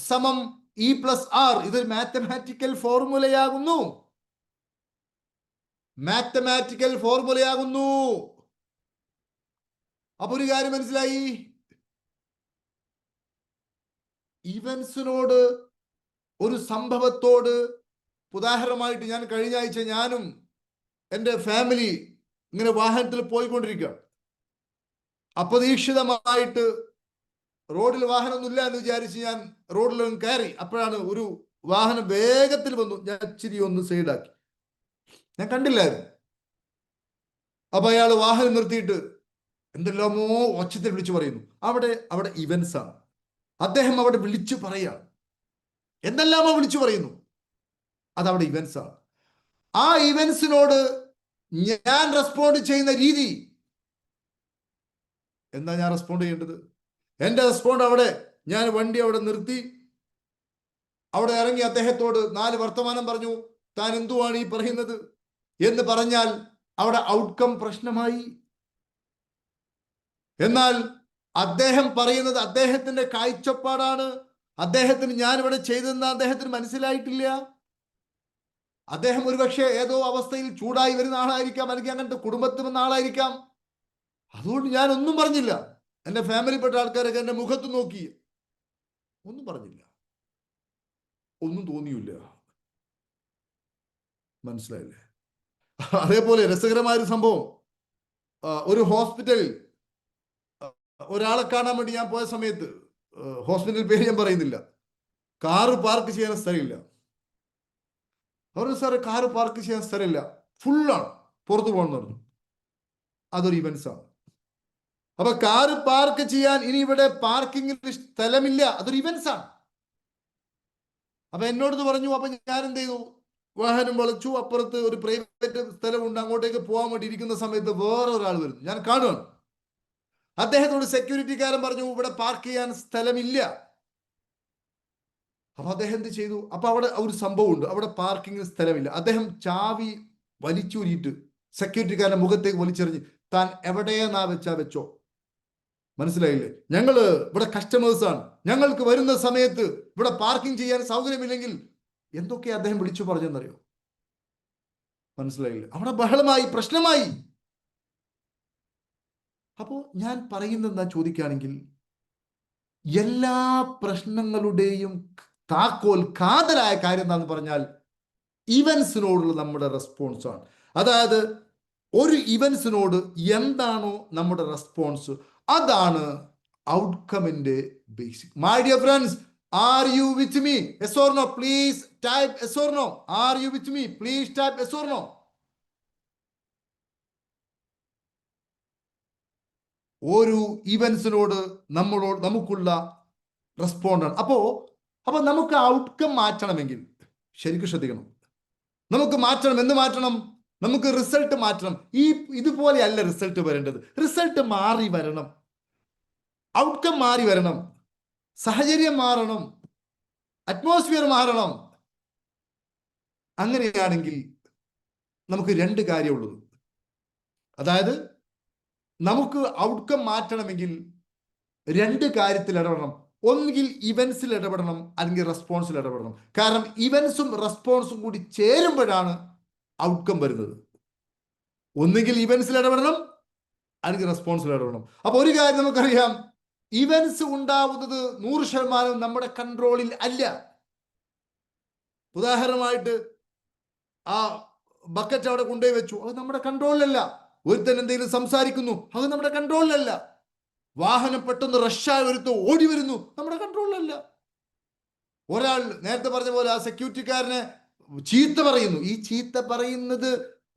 സമം ഇ പ്ലസ് ആർ. ഇത് മാത്തമാറ്റിക്കൽ ഫോർമുലയാകുന്നു. മാത്തമാറ്റിക്കൽ ഫോർമുലയാകുന്നു. അപ്പൊ ഒരു കാര്യം മനസ്സിലായി, ഇവന്റ്സിനോട്, ഒരു സംഭവത്തോട്, ഉദാഹരണമായിട്ട് ഞാൻ കഴിഞ്ഞ ആഴ്ച ഞാനും എൻ്റെ ഫാമിലി ഇങ്ങനെ വാഹനത്തിൽ പോയിക്കൊണ്ടിരിക്കുക. അപ്രതീക്ഷിതമായിട്ട് റോഡിൽ വാഹനമൊന്നുമില്ല എന്ന് വിചാരിച്ച് ഞാൻ റോഡിലൊന്നും കയറി. അപ്പോഴാണ് ഒരു വാഹനം വേഗത്തിൽ വന്നു. ഞാൻ ഇച്ചിരി ഒന്ന് സൈഡാക്കി, ഞാൻ കണ്ടില്ലായിരുന്നു. അപ്പൊ അയാൾ വാഹനം നിർത്തിയിട്ട് എന്തെല്ലാമോ ഒച്ചത്തിൽ വിളിച്ചു പറയുന്നു. അവിടെ ഇവന്റ്സ് ആണ്. അദ്ദേഹം അവിടെ വിളിച്ചു പറയാണ്, എന്തെല്ലാമോ വിളിച്ചു പറയുന്നു. അതവിടെ ഇവന്റ്സ് ആണ്. ആ ഇവന്റ്സിനോട് ഞാൻ റെസ്പോണ്ട് ചെയ്യുന്ന രീതി എന്താ? ഞാൻ റെസ്പോണ്ട് ചെയ്യേണ്ടത്, എൻ്റെ റെസ്പോണ്ട് അവിടെ, ഞാൻ വണ്ടി അവിടെ നിർത്തി, അവിടെ ഇറങ്ങി അദ്ദേഹത്തോട് 4 വർത്തമാനം പറഞ്ഞു. താൻ എന്തുവാണ് ഈ പറയുന്നത് എന്ന് പറഞ്ഞാൽ അവിടെ ഔട്ട്കം പ്രശ്നമായി. എന്നാൽ അദ്ദേഹം പറയുന്നത് അദ്ദേഹത്തിന്റെ കാഴ്ചപ്പാടാണ്. അദ്ദേഹത്തിന് ഞാൻ ഇവിടെ ചെയ്തതെന്ന് അദ്ദേഹത്തിന് മനസ്സിലായിട്ടില്ല. അദ്ദേഹം ഒരുപക്ഷെ ഏതോ അവസ്ഥയിൽ ചൂടായി വരുന്ന ആളായിരിക്കാം, അല്ലെങ്കിൽ അങ്ങനത്തെ കുടുംബത്തിൽ വന്ന ആളായിരിക്കാം. അതുകൊണ്ട് ഞാൻ ഒന്നും പറഞ്ഞില്ല. എൻ്റെ ഫാമിലിപ്പെട്ട ആൾക്കാരൊക്കെ എൻ്റെ മുഖത്ത് നോക്കി, ഒന്നും പറഞ്ഞില്ല, ഒന്നും തോന്നിയില്ല. മനസ്സിലായില്ലേ? അതേപോലെ രസകരമായൊരു സംഭവം, ഒരു ഹോസ്പിറ്റലിൽ ഒരാളെ കാണാൻ വേണ്ടി ഞാൻ പോയ സമയത്ത്, ഹോസ്പിറ്റൽ പേര് ഞാൻ പറയുന്നില്ല, കാറ് പാർക്ക് ചെയ്യാൻ സ്ഥലമില്ല. അവർ സാറ് കാറ് പാർക്ക് ചെയ്യാൻ സ്ഥലമില്ല, ഫുള്ളാണ്, പുറത്തു പോകണമെന്ന് പറഞ്ഞു. അതൊരു ഇവന്റ്സ് ആണ്. അപ്പൊ കാറ് പാർക്ക് ചെയ്യാൻ ഇനി ഇവിടെ പാർക്കിങ്ങിന് സ്ഥലമില്ല, അതൊരു ഇവന്റ്സ് ആണ്. അപ്പൊ എന്നോട് പറഞ്ഞു. അപ്പൊ ഞാൻ എന്ത് ചെയ്തു, വാഹനം വളച്ചു. അപ്പുറത്ത് ഒരു പ്രൈവറ്റ് സ്ഥലമുണ്ട്, അങ്ങോട്ടേക്ക് പോകാൻ വേണ്ടി ഇരിക്കുന്ന സമയത്ത് വേറെ ഒരാൾ വരുന്നു, ഞാൻ കാണുകയാണ്. അദ്ദേഹത്തോട് സെക്യൂരിറ്റിക്കാരൻ പറഞ്ഞു, ഇവിടെ പാർക്ക് ചെയ്യാൻ സ്ഥലമില്ല. അപ്പൊ അദ്ദേഹം എന്ത് ചെയ്തു, അപ്പൊ അവിടെ ഒരു സംഭവം ഉണ്ട്, അവിടെ പാർക്കിങ്ങിന് സ്ഥലമില്ല. അദ്ദേഹം ചാവി വലിച്ചൂരിയിട്ട് സെക്യൂരിറ്റിക്കാരന്റെ മുഖത്തേക്ക് വലിച്ചെറിഞ്ഞ്, താൻ എവിടെയെന്നാ വെച്ചോ. മനസ്സിലായില്ലേ? ഞങ്ങള് ഇവിടെ കസ്റ്റമേഴ്സ് ആണ്, ഞങ്ങൾക്ക് വരുന്ന സമയത്ത് ഇവിടെ പാർക്കിംഗ് ചെയ്യാൻ സൗകര്യമില്ലെങ്കിൽ എന്തൊക്കെ അദ്ദേഹം വിളിച്ചു പറഞ്ഞെന്നറിയോ? മനസ്സിലായില്ലേ? അവിടെ ബഹളമായി, പ്രശ്നമായി. അപ്പോ ഞാൻ പറയുന്നത് ചോദിക്കുകയാണെങ്കിൽ, എല്ലാ പ്രശ്നങ്ങളുടെയും താക്കോൽ, കാതലായ കാര്യം എന്താണെന്ന് പറഞ്ഞാൽ ഇവന്റ്സിനോടുള്ള നമ്മുടെ റെസ്പോൺസ് ആണ്. അതായത് ഒരു ഇവന്റ്സിനോട് എന്താണോ നമ്മുടെ റെസ്പോൺസ്, അതാണ് ഔട്ട്കമിന്റെ basic. My dear friends, are you with me? Yes or no? Please type yes or no. Are you with me? Please type yes or no. ഒരു ഇവന്റ്സിനോട് നമുക്കുള്ള റെസ്പോണ്ടാണ്. അപ്പൊ നമുക്ക് ഔട്ട്കം മാറ്റണമെങ്കിൽ ശരിക്കും ശ്രദ്ധിക്കണം. നമുക്ക് മാറ്റണം. എന്ത് മാറ്റണം? നമുക്ക് റിസൾട്ട് മാറ്റണം. ഇതുപോലെയല്ല റിസൾട്ട് വരേണ്ടത്. റിസൾട്ട് മാറി വരണം, ഔട്ട്കം മാറി വരണം, സാഹചര്യം മാറണം, അറ്റ്മോസ്ഫിയർ മാറണം. അങ്ങനെയാണെങ്കിൽ നമുക്ക് 2 കാര്യമുള്ളത്. അതായത് നമുക്ക് ഔട്ട്കം മാറ്റണമെങ്കിൽ 2 കാര്യത്തിൽ ഇടപെടണം. ഒന്നുകിൽ ഇവന്റ്സിൽ ഇടപെടണം, അല്ലെങ്കിൽ റെസ്പോൺസിൽ ഇടപെടണം. കാരണം ഇവന്റ്സും റെസ്പോൺസും കൂടി ചേരുമ്പോഴാണ് ഔട്ട്കം വരുന്നത്. ഒന്നുകിൽ ഇവന്റ്സിൽ ഇടപെടണം, അല്ലെങ്കിൽ റെസ്പോൺസിൽ ഇടപെടണം. അപ്പൊ ഒരു കാര്യം നമുക്കറിയാം, ഇവന്റ്സ് ഉണ്ടാവുന്നത് 100% നമ്മുടെ കൺട്രോളിൽ അല്ല. ഉദാഹരണമായിട്ട് ആ ബക്കറ്റ് അവിടെ കൊണ്ടുപോയി വെച്ചു, അത് നമ്മുടെ കൺട്രോളിലല്ല. ഒരുത്തൻ എന്തെങ്കിലും സംസാരിക്കുന്നു, അത് നമ്മുടെ കൺട്രോളിലല്ല. വാഹനം പെട്ടെന്ന് റഷായി ഒരുത്ത് ഓടി വരുന്നു, നമ്മുടെ കൺട്രോളിലല്ല. ഒരാൾ നേരത്തെ പറഞ്ഞ പോലെ ആ സെക്യൂരിറ്റിക്കാരനെ ചീത്ത പറയുന്നു. ഈ ചീത്ത പറയുന്നത്,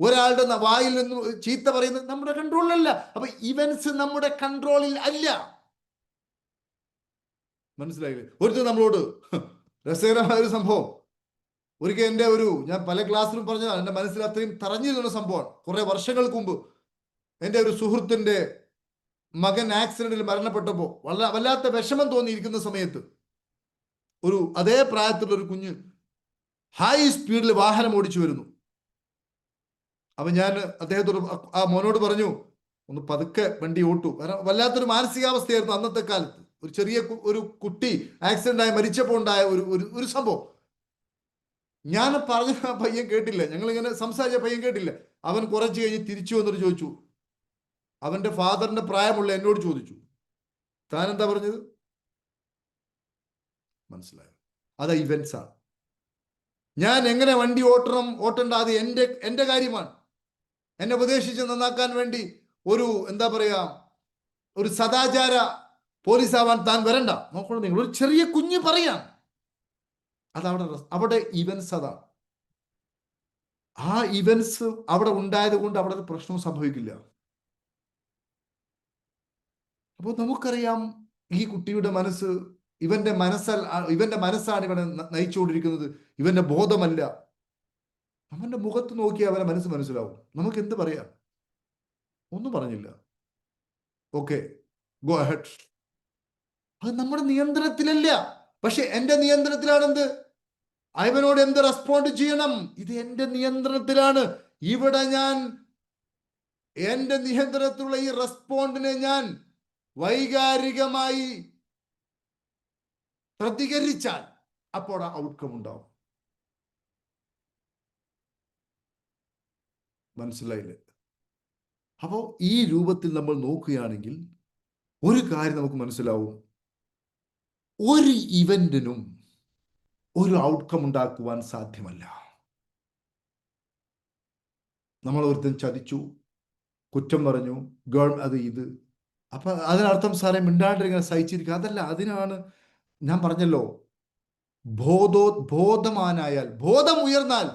ഒരാളുടെ വായിൽ നിന്ന് ചീത്ത പറയുന്നത് നമ്മുടെ കൺട്രോളിലല്ല. അപ്പൊ ഇവന്റ്സ് നമ്മുടെ കൺട്രോളിൽ അല്ല. മനസ്സിലായില്ലേ? ഒരുത്തർ നമ്മളോട്, രസകരമായ ഒരു സംഭവം, ഒരിക്കൽ ഞാൻ പല ക്ലാസ്സിലും പറഞ്ഞതാണ്, എൻ്റെ മനസ്സിൽ അത്രയും തറഞ്ഞിരുന്ന സംഭവമാണ്. കുറെ വർഷങ്ങൾക്ക് മുമ്പ് എൻ്റെ ഒരു സുഹൃത്തിൻ്റെ മകൻ ആക്സിഡന്റിൽ മരണപ്പെട്ടപ്പോൾ വല്ലാത്ത വിഷമം തോന്നിയിരിക്കുന്ന സമയത്ത് അതേ പ്രായത്തിലുള്ള ഒരു കുഞ്ഞ് ഹൈ സ്പീഡിൽ വാഹനം ഓടിച്ചു വരുന്നു. അപ്പൊ ഞാൻ അദ്ദേഹത്തോട്, ആ മോനോട് പറഞ്ഞു, ഒന്ന് പതുക്കെ വണ്ടി ഓട്ടു. കാരണം വല്ലാത്തൊരു മാനസികാവസ്ഥയായിരുന്നു അന്നത്തെ കാലത്ത്. ഒരു ചെറിയ ഒരു കുട്ടി ആക്സിഡന്റ് ആയി മരിച്ചപ്പോൾ ഉണ്ടായ ഒരു സംഭവം. ഞാൻ പറഞ്ഞ പയ്യൻ കേട്ടില്ല. ഞങ്ങൾ ഇങ്ങനെ സംസാരിച്ച പയ്യൻ കേട്ടില്ല. അവൻ കുറച്ച് കഴിഞ്ഞ് തിരിച്ചു വന്നിട്ട് ചോദിച്ചു, അവന്റെ ഫാദറിന്റെ പ്രായമുള്ള എന്നോട് ചോദിച്ചു, താൻ എന്താ പറഞ്ഞത്? മനസ്സിലായോ? അത് ഇവന്റ്സ് ആണ്. ഞാൻ എങ്ങനെ വണ്ടി ഓട്ടണ്ട, അത് എന്റെ കാര്യമാണ്. എന്നെ ഉപദേശിച്ച് നന്നാക്കാൻ വേണ്ടി എന്താ പറയാ, ഒരു സദാചാര പോലീസ് ആവാൻ താൻ വരണ്ട. നോക്കണം, നിങ്ങൾ ഒരു ചെറിയ കുഞ്ഞ് പറയാം, അവിടെ ഇവന്റ്സ് അതാണ്. ആ ഇവന്റ്സ് അവിടെ ഉണ്ടായത് കൊണ്ട് അവിടെ ഒരു പ്രശ്നവും സംഭവിക്കില്ല. അപ്പോൾ നമുക്കറിയാം, ഈ കുട്ടിയുടെ മനസ്സ്, ഇവന്റെ മനസ്സാണ് ഇവനെ നയിച്ചുകൊണ്ടിരിക്കുന്നത്, ഇവന്റെ ബോധമല്ല. അവന്റെ മുഖത്ത് നോക്കി അവന്റെ മനസ്സ് മനസ്സിലാവും. നമുക്ക് എന്ത് പറയാം? ഒന്നും പറഞ്ഞില്ല. Okay, go ahead. അത് നമ്മുടെ നിയന്ത്രണത്തിലല്ല. പക്ഷെ എന്റെ നിയന്ത്രണത്തിലാണെന്ത്? അവനോട് എന്ത് റെസ്പോണ്ട് ചെയ്യണം? ഇത് എന്റെ നിയന്ത്രണത്തിലാണ്. ഇവിടെ എന്റെ നിയന്ത്രണത്തിലുള്ള ഈ റെസ്പോണ്ടിനെ ഞാൻ വൈകാരികമായി പ്രതികരിച്ചാൽ അപ്പോൾ ആ ഔട്ട്കം ഉണ്ടാവും. മനസ്സിലായില്ലേ? അപ്പോൾ ഈ രൂപത്തിൽ നമ്മൾ നോക്കുകയാണെങ്കിൽ ഒരു കാര്യം നമുക്ക് മനസ്സിലാവും, ഒരു ഇവന്റിനും ഒരു ഔട്ട്കം ഉണ്ടാക്കുവാൻ സാധ്യമല്ല. നമ്മൾ ഒരുത്തൻ ചതിച്ചു, കുറ്റം പറഞ്ഞു, അത് ഇത്, അപ്പൊ അതിനർത്ഥം സാറേ മിണ്ടാണ്ടിരിങ്ങനെ സഹിച്ചിരിക്കുക, അതല്ല. അതിനാണ് ഞാൻ പറഞ്ഞല്ലോ, ബോധമാനായാൽ, ബോധം ഉയർന്നാൽ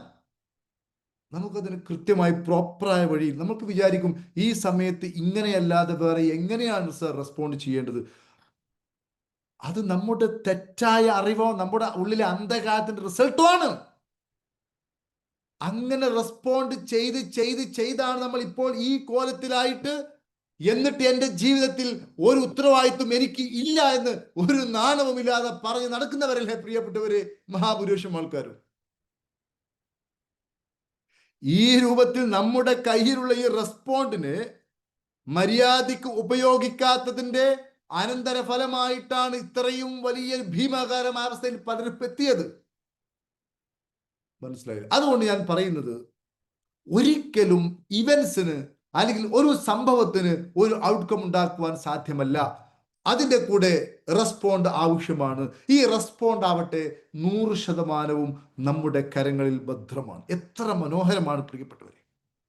നമുക്കതിന് കൃത്യമായി പ്രോപ്പറായ വഴിയിൽ നമുക്ക് വിചാരിക്കും, ഈ സമയത്ത് ഇങ്ങനെയല്ലാതെ വേറെ എങ്ങനെയാണ് സർ റെസ്പോണ്ട് ചെയ്യേണ്ടത്? അത് നമ്മുടെ തെറ്റായ അറിവോ നമ്മുടെ ഉള്ളിലെ അന്ധകാരത്തിന്റെ റിസൾട്ടുമാണ്. അങ്ങനെ റെസ്പോണ്ട് ചെയ്താണ് നമ്മൾ ഇപ്പോൾ ഈ കോലത്തിലായിട്ട്. എന്നിട്ട് എൻ്റെ ജീവിതത്തിൽ ഒരു ഉത്തരവാദിത്വം എനിക്ക് ഇല്ല എന്ന് ഒരു നാണവുമില്ലാതെ പറഞ്ഞ് നടക്കുന്നവരല്ലേ പ്രിയപ്പെട്ടവര്, മഹാഭൂരിപക്ഷം ആൾക്കാരും. ഈ രൂപത്തിൽ നമ്മുടെ കയ്യിലുള്ള ഈ റെസ്പോണ്ടിന് മര്യാദയ്ക്ക് ഉപയോഗിക്കാത്തതിന്റെ അനന്തരഫലമായിട്ടാണ് ഇത്രയും വലിയ ഭീമാകാരമായ അവസ്ഥയിൽ പലരും എത്തിയത്. മനസ്സിലായില്ല? അതുകൊണ്ട് ഞാൻ പറയുന്നത്, ഒരിക്കലും ഇവന്റ്സിന് അല്ലെങ്കിൽ ഒരു സംഭവത്തിന് ഒരു ഔട്ട്കം ഉണ്ടാക്കുവാൻ സാധ്യമല്ല. അതിൻ്റെ കൂടെ റെസ്പോണ്ട് ആവശ്യമാണ്. ഈ റെസ്പോണ്ട് ആവട്ടെ 100% നമ്മുടെ കരങ്ങളിൽ ഭദ്രമാണ്. എത്ര മനോഹരമാണ് പ്രിയപ്പെട്ടവരെ,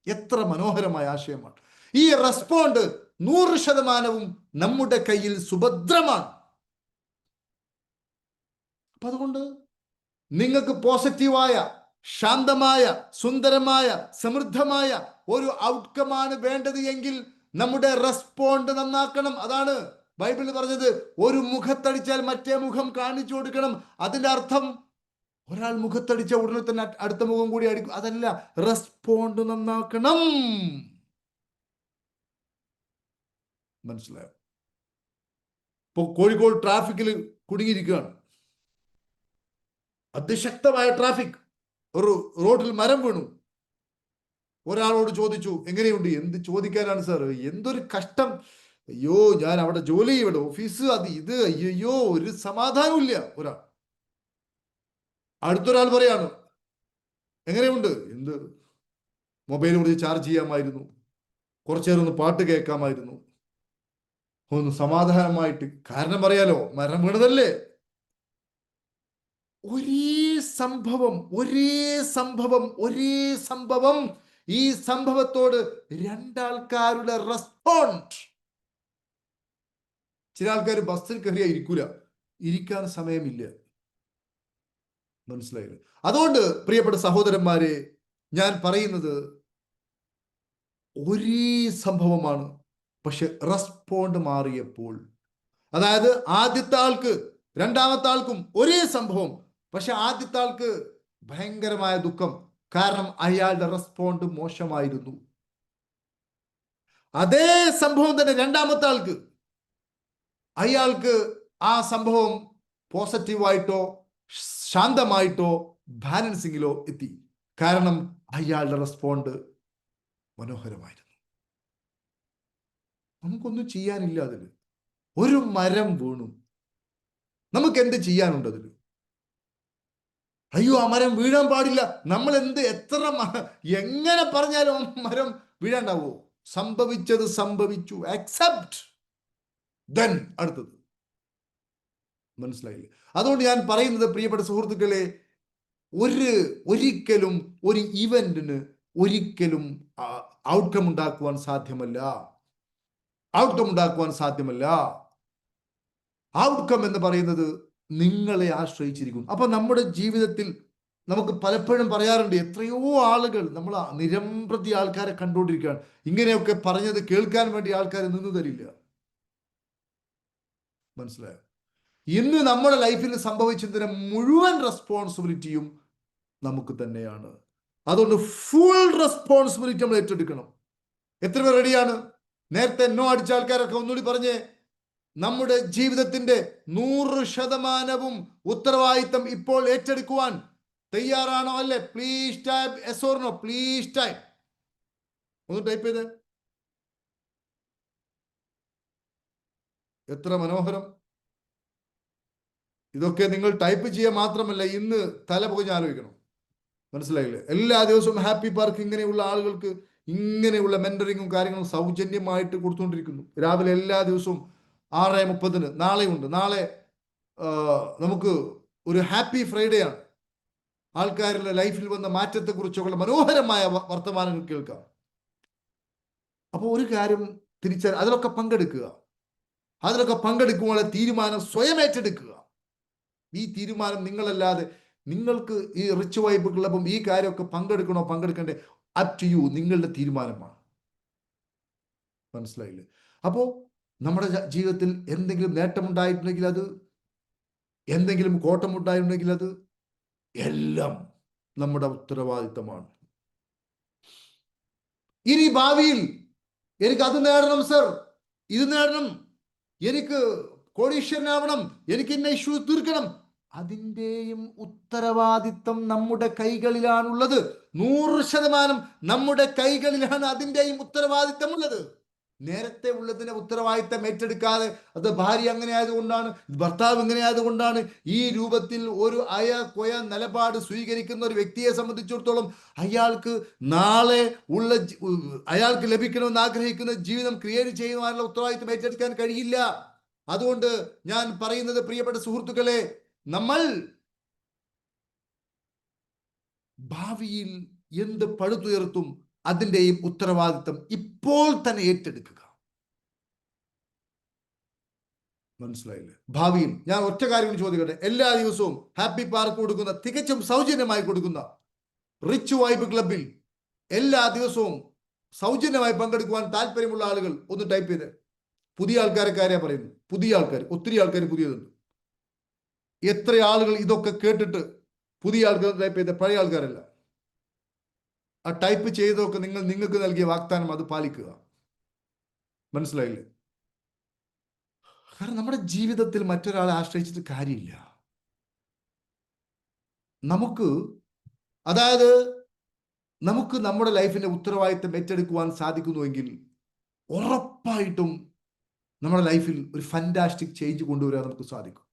എത്ര മനോഹരമായ ആശയമാണ്. ഈ റെസ്പോണ്ട് 100% നമ്മുടെ കയ്യിൽ സുഭദ്രമാണ്. അപ്പൊ അതുകൊണ്ട് നിങ്ങൾക്ക് പോസിറ്റീവായ, ശാന്തമായ, സുന്ദരമായ, സമൃദ്ധമായ ഒരു ഔട്ട്കമാണ് വേണ്ടത് എങ്കിൽ നമ്മുടെ റെസ്പോണ്ട് നന്നാക്കണം. അതാണ് ബൈബിളിൽ പറഞ്ഞത്, ഒരു മുഖത്തടിച്ചാൽ മറ്റേ മുഖം കാണിച്ചു കൊടുക്കണം. അതിന്റെ അർത്ഥം ഒരാൾ മുഖത്തടിച്ച ഉടനെ തന്നെ അടുത്ത മുഖം കൂടി അടിക്കും, അതല്ല. റെസ്പോണ്ട് നന്നാക്കണം. മനസ്സിലായോ? ഇപ്പൊ കോഴിക്കോട് ട്രാഫിക്കിൽ കുടുങ്ങിയിരിക്കുകയാണ്. അതിശക്തമായ ട്രാഫിക്. ഒരു റോഡിൽ മരം വീണു. ഒരാളോട് ചോദിച്ചു, എങ്ങനെയുണ്ട്? എന്ത് ചോദിക്കാനാണ് സാർ, എന്തൊരു കഷ്ടം, അയ്യോ ഞാൻ അവിടെ ജോലി, ഇവിടെ ഓഫീസ്, അത് ഇത്, അയ്യോ ഒരു സമാധാനവും ഇല്ല. അടുത്തൊരാൾ പറയാണ്, എങ്ങനെയുണ്ട്? എന്ത്, മൊബൈൽ കൂടി ചാർജ് ചെയ്യാമായിരുന്നു, കുറച്ചേരം ഒന്ന് പാട്ട് കേൾക്കാമായിരുന്നു, ഒന്ന് സമാധാനമായിട്ട്. കാരണം പറയാലോ, മരം വീണതല്ലേ. ഒരേ സംഭവം ഈ സംഭവത്തോട് രണ്ടാൾക്കാരുടെ റെസ്പോണ്ട്. ചില ആൾക്കാർ ബസ്സിൽ കയറിയാ ഇരിക്കൂല, ഇരിക്കാൻ സമയമില്ല. മനസ്സിലായില്ലേ? അതുകൊണ്ട് പ്രിയപ്പെട്ട സഹോദരന്മാരെ, ഞാൻ പറയുന്നത് ഒരേ സംഭവമാണ്, പക്ഷെ റെസ്പോണ്ട് മാറിയപ്പോൾ, അതായത് ആദ്യത്തെ ആൾക്ക് രണ്ടാമത്തെ ആൾക്കും ഒരേ സംഭവം, പക്ഷെ ആദ്യത്തെ ആൾക്ക് ഭയങ്കരമായ ദുഃഖം. കാരണം അയാളുടെ റെസ്പോണ്ട് മോശമായിരുന്നു. അതേ സംഭവം തന്നെ രണ്ടാമത്തെ ആൾക്ക്, അയാൾക്ക് ആ സംഭവം പോസിറ്റീവായിട്ടോ ശാന്തമായിട്ടോ ബാലൻസിങ്ങിലോ എത്തി. കാരണം അയാളുടെ റെസ്പോണ്ട് മനോഹരമായിരുന്നു. നമുക്കൊന്നും ചെയ്യാനില്ല അതിൽ. ഒരു മരം വീണു, നമുക്ക് എന്ത് ചെയ്യാനുണ്ട് അതിൽ? അയ്യോ, ആ മരം വീഴാൻ പാടില്ല, നമ്മൾ എന്ത് എത്ര എങ്ങനെ പറഞ്ഞാലും മരം വീഴാണ്ടാവോ? സംഭവിച്ചത് സംഭവിച്ചു, അക്സെപ്റ്റ്. ദെൻ അടുത്തത്. മനസ്സിലായില്ലേ? അതുകൊണ്ട് ഞാൻ പറയുന്നത്, പ്രിയപ്പെട്ട സുഹൃത്തുക്കളെ, ഒരിക്കലും ഒരു ഇവന്റിന് ഒരിക്കലും ഔട്ട്കം ഉണ്ടാക്കുവാൻ സാധ്യമല്ല. ഔട്ട്കം എന്ന് പറയുന്നത് നിങ്ങളെ ആശ്രയിച്ചിരിക്കുന്നു. അപ്പൊ നമ്മുടെ ജീവിതത്തിൽ നമുക്ക് പലപ്പോഴും പറയാറുണ്ട്, എത്രയോ ആളുകൾ, നമ്മൾ നിരവധി ആൾക്കാരെ കണ്ടുകൊണ്ടിരിക്കുകയാണ്, ഇങ്ങനെയൊക്കെ പറഞ്ഞത് കേൾക്കാൻ വേണ്ടി ആൾക്കാർ നിന്നു തരില്ല. മനസ്സിലായോ? ഇന്ന് നമ്മുടെ ലൈഫിൽ സംഭവിച്ചതിന് മുഴുവൻ റെസ്പോൺസിബിലിറ്റിയും നമുക്ക് തന്നെയാണ്. അതുകൊണ്ട് ഫുൾ റെസ്പോൺസിബിലിറ്റി നമ്മൾ ഏറ്റെടുക്കണം. എത്ര പേർ റെഡിയാണ്? നേരത്തെ നോ അടിച്ച ആൾക്കാരൊക്കെ ഒന്നുകൂടി പറഞ്ഞേ. നമ്മുടെ ജീവിതത്തിന്റെ 100% ഉത്തരവാദിത്തം ഇപ്പോൾ ഏറ്റെടുക്കുവാൻ തയ്യാറാണോ? അല്ലേ? Please type yes or no. Please type. ഒന്ന് ടൈപ്പ് ചെയ്ത്. എത്ര മനോഹരം! ഇതൊക്കെ നിങ്ങൾ ടൈപ്പ് ചെയ്യുക മാത്രമല്ല, ഇന്ന് തല പുകഞ്ഞ് ആലോചിക്കണം. മനസ്സിലായില്ലേ? എല്ലാ ദിവസവും ഹാപ്പി പാർക്ക് ഇങ്ങനെയുള്ള ആളുകൾക്ക് ഇങ്ങനെയുള്ള മെന്ററിങ്ങും കാര്യങ്ങളും സൗജന്യമായിട്ട് കൊടുത്തുകൊണ്ടിരിക്കുന്നു. രാവിലെ എല്ലാ ദിവസവും 6:30 നാളെയുണ്ട്. നാളെ നമുക്ക് ഒരു ഹാപ്പി ഫ്രൈഡേ ആണ്. ആൾക്കാരുടെ ലൈഫിൽ വന്ന മാറ്റത്തെക്കുറിച്ചൊക്കെ മനോഹരമായ വർത്തമാനങ്ങൾ കേൾക്കാം. അപ്പോൾ ഒരു കാര്യം അതിലൊക്കെ പങ്കെടുക്കുവാനുള്ള തീരുമാനം സ്വയം ഏറ്റെടുക്കുക. ഈ തീരുമാനം നിങ്ങളല്ലാതെ, നിങ്ങൾക്ക് ഈ റിച്ച് വൈബ് ക്ലബും ഈ കാര്യമൊക്കെ പങ്കെടുക്കണ്ടേ, അപ് ടു യു, നിങ്ങളുടെ തീരുമാനമാണ്. മനസ്സിലായില്ലേ? അപ്പോൾ നമ്മുടെ ജീവിതത്തിൽ എന്തെങ്കിലും നേട്ടമുണ്ടായിട്ടുണ്ടെങ്കിൽ, അത് എന്തെങ്കിലും കോട്ടമുണ്ടായിട്ടുണ്ടെങ്കിൽ, അത് എല്ലാം നമ്മുടെ ഉത്തരവാദിത്തമാണ്. ഇനി ഭാവിയിൽ എനിക്ക് അത് നേടണം സർ, ഇത് നേടണം, എനിക്ക് കോടീശ്വരനാവണം, എനിക്ക് ഇന്ന ഇഷ്യൂ തീർക്കണം, അതിൻ്റെയും ഉത്തരവാദിത്തം നമ്മുടെ കൈകളിലാണുള്ളത്. 100% നമ്മുടെ കൈകളിലാണ് അതിൻ്റെയും ഉത്തരവാദിത്തം ഉള്ളത്. നേരത്തെ ഉള്ളതിനെ ഉത്തരവാദിത്തം ഏറ്റെടുക്കാതെ, അത് ഭാര്യ അങ്ങനെ ആയതുകൊണ്ടാണ്, ഭർത്താവ് ഇങ്ങനെ ആയതുകൊണ്ടാണ്, ഈ രൂപത്തിൽ ഒരു കൊയ നിലപാട് സ്വീകരിക്കുന്ന ഒരു വ്യക്തിയെ സംബന്ധിച്ചിടത്തോളം അയാൾക്ക് നാളെ അയാൾക്ക് ലഭിക്കണമെന്ന് ആഗ്രഹിക്കുന്ന ജീവിതം ക്രിയേറ്റ് ചെയ്യുവാനുള്ള ഉത്തരവാദിത്തം ഏറ്റെടുക്കാൻ കഴിയില്ല. അതുകൊണ്ട് ഞാൻ പറയുന്നത്, പ്രിയപ്പെട്ട സുഹൃത്തുക്കളെ, നമ്മൾ ഭാവിയിൽ എന്ത് പടുത്തുയർത്തും അതിൻ്റെയും ഉത്തരവാദിത്തം ഇപ്പോൾ തന്നെ ഏറ്റെടുക്കുക. മനസ്സിലായില്ലേ? ഭാവിയിൽ ഞാൻ ഒറ്റ കാര്യം ചോദിക്കട്ടെ. എല്ലാ ദിവസവും ഹാപ്പി പാർക്ക് കൊടുക്കുന്ന, തികച്ചും സൗജന്യമായി കൊടുക്കുന്ന റിച്ച് വൈബ് ക്ലബിൽ എല്ലാ ദിവസവും സൗജന്യമായി പങ്കെടുക്കുവാൻ താല്പര്യമുള്ള ആളുകൾ ഒന്ന് ടൈപ്പ് ചെയ്ത്. പുതിയ ആൾക്കാരെ പറയുന്നു, പുതിയ ആൾക്കാർ, ഒത്തിരി ആൾക്കാർ പുതിയതുണ്ട്. എത്ര ആളുകൾ ഇതൊക്കെ കേട്ടിട്ട് പുതിയ ആൾക്കാർ ടൈപ്പ് ചെയ്ത, പഴയ ആൾക്കാരല്ല. ആ ടൈപ്പ് ചെയ്തൊക്കെ നിങ്ങൾക്ക് നൽകിയ വാഗ്ദാനം അത് പാലിക്കുക. മനസ്സിലായില്ലേ? കാരണം നമ്മുടെ ജീവിതത്തിൽ മറ്റൊരാളെ ആശ്രയിച്ചിട്ട് കാര്യമില്ല. നമുക്ക് നമ്മുടെ ലൈഫിന്റെ ഉത്തരവാദിത്തം ഏറ്റെടുക്കുവാൻ സാധിക്കുന്നുവെങ്കിൽ ഉറപ്പായിട്ടും നമ്മുടെ ലൈഫിൽ ഒരു ഫാന്റാസ്റ്റിക് ചേഞ്ച് കൊണ്ടുവരാൻ നമുക്ക് സാധിക്കും.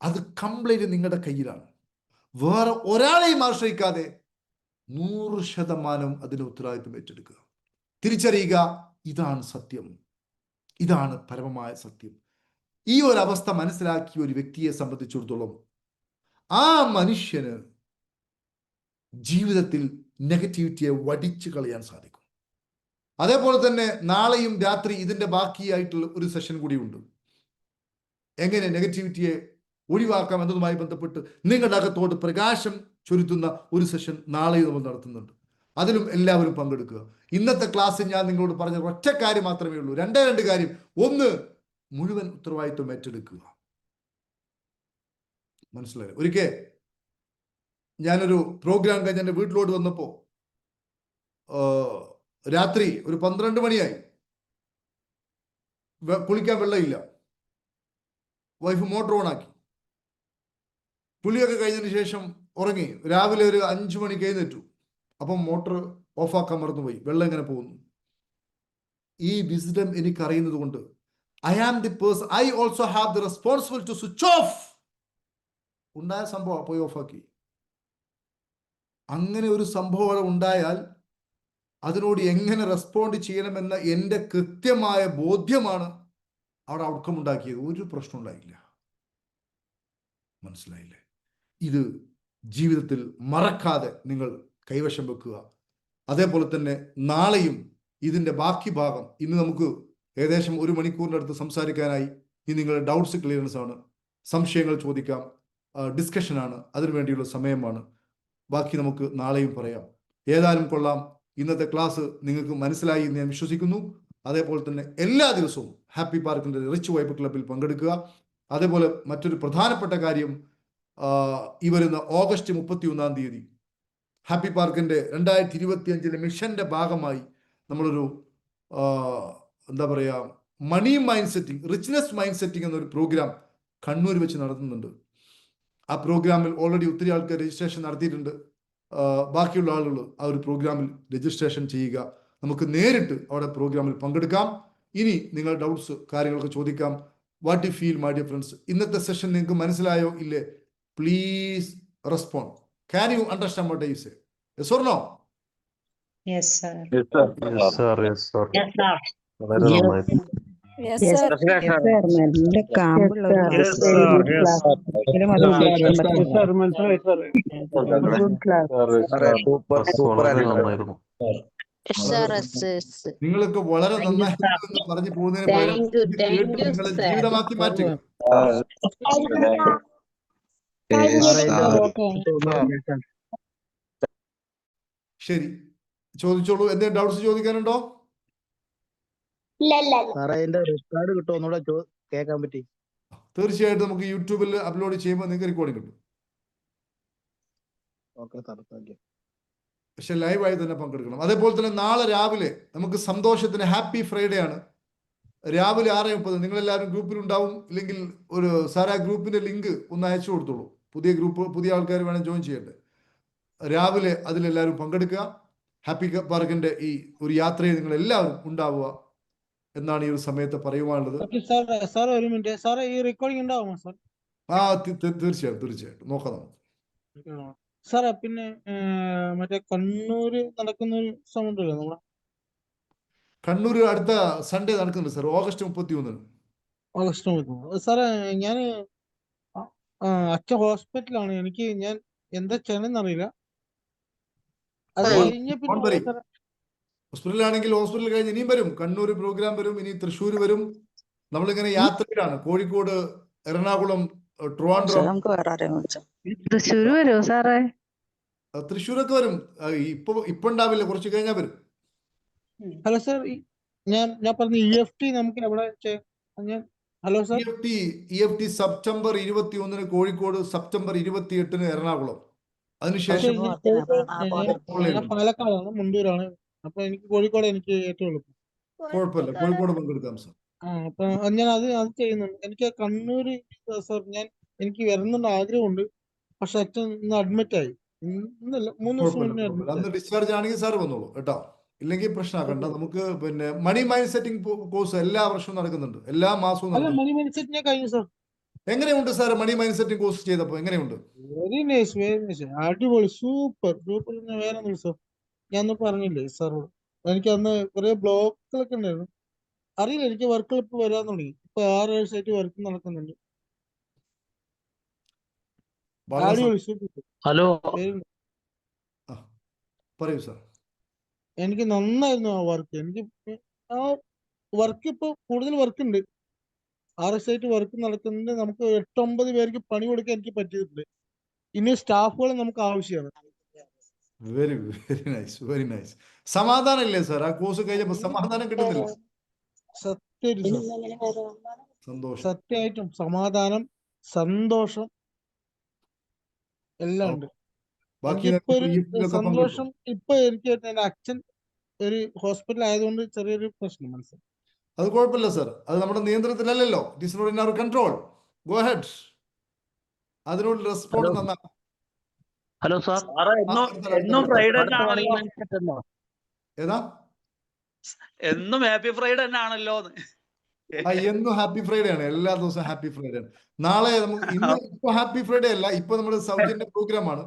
അത് കംപ്ലീറ്റ് നിങ്ങളുടെ കയ്യിലാണ്. വേറെ ഒരാളെയും ആശ്രയിക്കാതെ 100% അതിന്റെ ഉത്തരവാദിത്തം ഏറ്റെടുക്കുക. തിരിച്ചറിയുക, ഇതാണ് സത്യം, ഇതാണ് പരമമായ സത്യം. ഈ ഒരു അവസ്ഥ മനസ്സിലാക്കിയ ഒരു വ്യക്തിയെ സംബന്ധിച്ചിടത്തോളം ആ മനുഷ്യന് ജീവിതത്തിൽ നെഗറ്റിവിറ്റിയെ വടിച്ചു കളയാൻ സാധിക്കും. അതേപോലെ തന്നെ നാളെയും രാത്രി ഇതിന്റെ ബാക്കിയായിട്ടുള്ള ഒരു സെഷൻ കൂടി ഉണ്ട്. എങ്ങനെ നെഗറ്റിവിറ്റിയെ ഒഴിവാക്കാം എന്നതുമായി ബന്ധപ്പെട്ട് നിങ്ങളുടെ അകത്തോട്ട് പ്രകാശം ചൊരിത്തുന്ന ഒരു സെഷൻ നാളെ നമ്മൾ നടത്തുന്നുണ്ട്. അതിലും എല്ലാവരും പങ്കെടുക്കുക. ഇന്നത്തെ ക്ലാസ്സിൽ ഞാൻ നിങ്ങളോട് പറഞ്ഞ ഒറ്റ കാര്യം മാത്രമേ ഉള്ളൂ, രണ്ട് കാര്യം. ഒന്ന്, മുഴുവൻ ഉത്തരവാദിത്വം ഏറ്റെടുക്കുക. മനസ്സിലായോ? ഒരിക്കൽ ഞാനൊരു പ്രോഗ്രാം കഴിഞ്ഞ് എൻ്റെ വീട്ടിലോട്ട് വന്നപ്പോൾ രാത്രി ഒരു 12 മണിയായി. കുളിക്കാൻ വെള്ളമില്ല. വൈഫ് മോട്ടോർ ഓൺ ആക്കി. കുളിയൊക്കെ കഴിഞ്ഞതിന് ശേഷം ഉറങ്ങി. രാവിലെ ഒരു 5 മണിക്ക് എഴുന്നേറ്റു. അപ്പം മോട്ടോർ ഓഫാക്കാൻ മറന്നുപോയി. വെള്ളം ഇങ്ങനെ പോകുന്നു. ഈ വിസ്ഡം എനിക്ക് അറിയുന്നത് കൊണ്ട് I am the person, I also have the responsible to switch off. ഉണ്ടായ സംഭവം പോയി ഓഫാക്കി. അങ്ങനെ ഒരു സംഭവം അവിടെ ഉണ്ടായാൽ അതിനോട് എങ്ങനെ റെസ്പോണ്ട് ചെയ്യണമെന്ന എൻ്റെ കൃത്യമായ ബോധ്യമാണ് അവിടെ ഔട്ട്കം ഉണ്ടാക്കിയത്. ഒരു പ്രശ്നം ഉണ്ടായില്ല. മനസ്സിലായില്ലേ? ഇത് ജീവിതത്തിൽ മറക്കാതെ നിങ്ങൾ കൈവശം വെക്കുക. അതേപോലെ തന്നെ നാളെയും ഇതിൻ്റെ ബാക്കി ഭാഗം, ഇന്ന് നമുക്ക് ഏകദേശം 1 മണിക്കൂറിൻ്റെ അടുത്ത് സംസാരിക്കാനായി. ഇനി നിങ്ങളുടെ ഡൗട്ട്സ് ക്ലിയറൻസ് ആണ്, സംശയങ്ങൾ ചോദിക്കാം, ഡിസ്കഷനാണ്, അതിനു വേണ്ടിയുള്ള സമയമാണ്. ബാക്കി നമുക്ക് നാളെയും പറയാം. ഏതായാലും കൊള്ളാം, ഇന്നത്തെ ക്ലാസ് നിങ്ങൾക്ക് മനസ്സിലായി എന്ന് ഞാൻ വിശ്വസിക്കുന്നു. അതേപോലെ തന്നെ എല്ലാ ദിവസവും ഹാപ്പി പാർക്കിൻ്റെ റിച്ച് വൈബ് ക്ലബിൽ പങ്കെടുക്കുക. അതേപോലെ മറ്റൊരു പ്രധാനപ്പെട്ട കാര്യം, ഈ വരുന്ന ഓഗസ്റ്റ് 31-ാം തീയതി ഹാപ്പി പാർക്കിൻ്റെ 2025 മിഷൻ്റെ ഭാഗമായി നമ്മളൊരു എന്താ പറയുക, money mind setting, richness mind setting എന്നൊരു പ്രോഗ്രാം കണ്ണൂർ വെച്ച് നടത്തുന്നുണ്ട്. ആ പ്രോഗ്രാമിൽ ഓൾറെഡി ഒത്തിരി ആൾക്കാർ രജിസ്ട്രേഷൻ നടത്തിയിട്ടുണ്ട്. ബാക്കിയുള്ള ആളുകൾ ആ ഒരു പ്രോഗ്രാമിൽ രജിസ്ട്രേഷൻ ചെയ്യുക. നമുക്ക് നേരിട്ട് അവിടെ പ്രോഗ്രാമിൽ പങ്കെടുക്കാം. ഇനി നിങ്ങൾ ഡൗട്ട്സ് കാര്യങ്ങളൊക്കെ ചോദിക്കാം. What you feel my dear friends? ഇന്നത്തെ സെഷൻ നിങ്ങൾക്ക് മനസ്സിലായോ ഇല്ലേ? Please respond. Can you understand what I say? Yes or no? Yes, sir. Yes, sir. Yes, sir. Yes, sir. Yes, sir. വളരെ നന്നായി. Yes, sir. നല്ല കാമ്പുള്ള ഒരു Yes, class. sir. Very good Yes, class. sir. ഇതിലും അത് ഉപയോഗിക്കാൻ Yes, പറ്റില്ല. sir. മനസ്സിലായി, sir. Good class. വളരെ നന്നായിരുന്നു. Yes, sir. Yes, sir. നിങ്ങൾക്ക് വളരെ Thank you, നന്നായിട്ട് sir. എന്ന് പറഞ്ഞു പോകുന്നതിന് പകരം Thank you, ഇത് thank കേട്ട് you, നിങ്ങളെ sir. ജീവിതമാക്കി മാറ്റുക. ശരി, ചോദിച്ചോളൂ. എന്തെങ്കിലും ഡൗട്ട്സ് ചോദിക്കാനുണ്ടോ? സാറേ അതിന്റെ റെക്കോർഡ് കിട്ടുമോ ഒന്നുകൂടെ കേൾക്കാൻ പറ്റി? തീർച്ചയായിട്ടും നമുക്ക് യൂട്യൂബിൽ അപ്ലോഡ് ചെയ്യുമ്പോൾ നിങ്ങൾക്ക് റെക്കോർഡിംഗ് കിട്ടും. Okay sir, thank you. പക്ഷെ ലൈവായി തന്നെ പങ്കെടുക്കണം. അതേപോലെ തന്നെ നാളെ രാവിലെ നമുക്ക് സന്തോഷത്തിന് ഹാപ്പി ഫ്രൈഡേ ആണ്. രാവിലെ 6:30 നിങ്ങളെല്ലാവരും ഗ്രൂപ്പിലുണ്ടാവും. ഇല്ലെങ്കിൽ ഒരു സാറാ ഗ്രൂപ്പിന്റെ ലിങ്ക് ഒന്ന് അയച്ചു കൊടുത്തോളൂ. പുതിയ ഗ്രൂപ്പ്, പുതിയ ആൾക്കാർ വേണം ജോയിൻ ചെയ്യട്ടെ. രാവിലെ അതിലെല്ലാവരും പങ്കെടുക്കുക. ഹാപ്പി പാർക്കിന്റെ ഈ ഒരു യാത്രയിൽ നിങ്ങൾ എല്ലാവരും ഉണ്ടാവുക എന്നാണ് ഈ ഒരു സമയത്ത് പറയുവാനുള്ളത്. സാർ ഒരു മിനിറ്റ് സാറേ, ഈ റെക്കോർഡിംഗ് ഉണ്ടാവുമോ സാർ? തീർച്ചയായിട്ടും നോക്കാം നമുക്ക്. സാറേ പിന്നെ മറ്റേ കണ്ണൂര് നടക്കുന്ന ഒരു സംഭവം ഉണ്ടല്ലോ നമ്മളെ കണ്ണൂർ അടുത്ത സൺഡേ നടക്കുന്നുണ്ട് സാർ, ഓഗസ്റ്റ് 31. ഓഗസ്റ്റ് 30. സാറേ ഞാൻ അച്ഛൻ ഹോസ്പിറ്റലാണ്. ഞാൻ എന്താ ചെയ്യണമെന്ന് അറിയില്ല. അത് കഴിഞ്ഞ പിന്നെ ഹോസ്പിറ്റലാണെങ്കിൽ ഹോസ്പിറ്റൽ കഴിഞ്ഞ് ഇനിയും വരും. കണ്ണൂർ പ്രോഗ്രാം വരും, ഇനി തൃശ്ശൂർ വരും. നമ്മളിങ്ങനെ യാത്രയിലാണ്. കോഴിക്കോട്, എറണാകുളം, ട്രിവാൻഡ്രം. തൃശ്ശൂർ വരുമോ സാറേ? തൃശ്ശൂരൊക്കെ വരും. ഇപ്പൊ ഉണ്ടാവില്ല, കുറച്ച് കഴിഞ്ഞാൽ വരും. ഹലോ സാർ, ഞാൻ പറഞ്ഞ EFT നമുക്ക് എവിടെ hello sir, EFT September 21 Kozhikode, September 28 Ernakulam. അതിനുശേഷം ഞാൻ പാലക്കാടാണ്, മുണ്ടൂരാണ്. അപ്പൊ എനിക്ക് കോഴിക്കോട് എനിക്ക് ഏറ്റവും എളുപ്പം. കുഴപ്പമില്ല, കോഴിക്കോട് പങ്കെടുക്കാം സാർ. അപ്പൊ ഞാൻ അത് ചെയ്യുന്നുണ്ട്. എനിക്ക് കണ്ണൂര് സാർ എനിക്ക് വരുന്നുണ്ട് ആഗ്രഹമുണ്ട്. പക്ഷെ അച്ഛൻ ഇന്ന് അഡ്മിറ്റ് ആയി. ഇന്നല്ല 3 ദിവസം മുന്നേ അഡ്മിറ്റ് ആയി. അന്ന് ഡിസ്ചാർജ് ആണെങ്കിൽ സാർ വന്നോളൂ കേട്ടോ. ഇല്ലെങ്കിൽ പ്രശ്നമാക്കണ്ട. നമുക്ക് പിന്നെ മണി മൈൻഡ് സെറ്റിംഗ് കോഴ്സ് എല്ലാ വർഷവും നടക്കുന്നുണ്ട്, എല്ലാ മാസവും നടക്കുന്നുണ്ട്. മണി മൈൻഡ് സെറ്റ് ഞാൻ കഴിഞ്ഞു സാർ. എങ്ങനെയുണ്ട് sir money mind setting course ചെയ്തപ്പോ? എങ്ങനെയുണ്ട്? വെരി നൈസ്, വെരി നൈസ്, അടിപൊളി, സൂപ്പർ സൂപ്പർ. വേറെ ഒന്നും സാർ ഞാൻ ഒന്നും പറഞ്ഞില്ലേ സാറോട്. എനിക്ക് അന്ന് കുറെ ബ്ലോക്കുകളൊക്കെ ഉണ്ടായിരുന്നു. അറിയില്ല, എനിക്ക് വർക്കുകൾ ഇപ്പൊ വരാൻ തുടങ്ങി. ഇപ്പൊ 6 ആഴ്ചയായിട്ട് വർക്ക് നടക്കുന്നുണ്ട്. അടിപൊളി, സൂപ്പർ. ഹലോ, പറയൂ സാർ. എനിക്ക് നന്നായിരുന്നു ആ വർക്ക്. എനിക്ക് ആ വർക്ക് ഇപ്പൊ കൂടുതൽ വർക്ക് ഉണ്ട്. 6 ആഴ്ചയായിട്ട് വർക്ക് നടക്കുന്നുണ്ട്. നമുക്ക് 8-9 പേർക്ക് പണി കൊടുക്കാൻ എനിക്ക് പറ്റിയിട്ടുണ്ട്. ഇനി സ്റ്റാഫുകൾ നമുക്ക് ആവശ്യമാണ്. Very very nice, very nice. സമാധാനം ഇല്ലേ സാർ? ആ കോഴ്സ് കഴിഞ്ഞപ്പോ സമാധാനം കിട്ടുന്നില്ല? സന്തോഷം, സത്യമായിട്ടും സമാധാനം, സന്തോഷം എല്ലാം ഉണ്ട്. ബാക്കി എനിക്കിപ്പോ ഒരു EFT-ലൊക്കെ പങ്കെടുക്കും. സന്തോഷം. ഇപ്പൊ എനിക്ക് എന്റെ അച്ഛൻ ഒരു ഹോസ്പിറ്റൽ ആയതുകൊണ്ട് ചെറിയൊരു പ്രശ്നം മനസ്സിലായി. അത് കുഴപ്പമില്ല സർ, അത് നമ്മുടെ നിയന്ത്രണത്തിലല്ലല്ലോ. It is not in our control. Go ahead. അതിനോട് റെസ്പോണ്ട് നന്നാക്കാം. ഹലോ സാർ, എന്നും ഫ്രൈഡേ അടുത്ത ആണല്ലോ. മണിമൻസെറ്റ് എന്നോ? ഏതാ? എന്നും ഹാപ്പി ഫ്രൈഡേ തന്നെ ആണല്ലോ. എന്നും ഹാപ്പി ഫ്രൈഡേ ആണ്, എല്ലാ ദിവസവും ഹാപ്പി ഫ്രൈഡേ ആണ്. നാളെ നമുക്ക് ഇന്ന് ഇപ്പൊ ഹാപ്പി ഫ്രൈഡേ അല്ല, ഇപ്പൊ നമ്മുടെ സൗജന്യ പ്രോഗ്രാം ആണ്.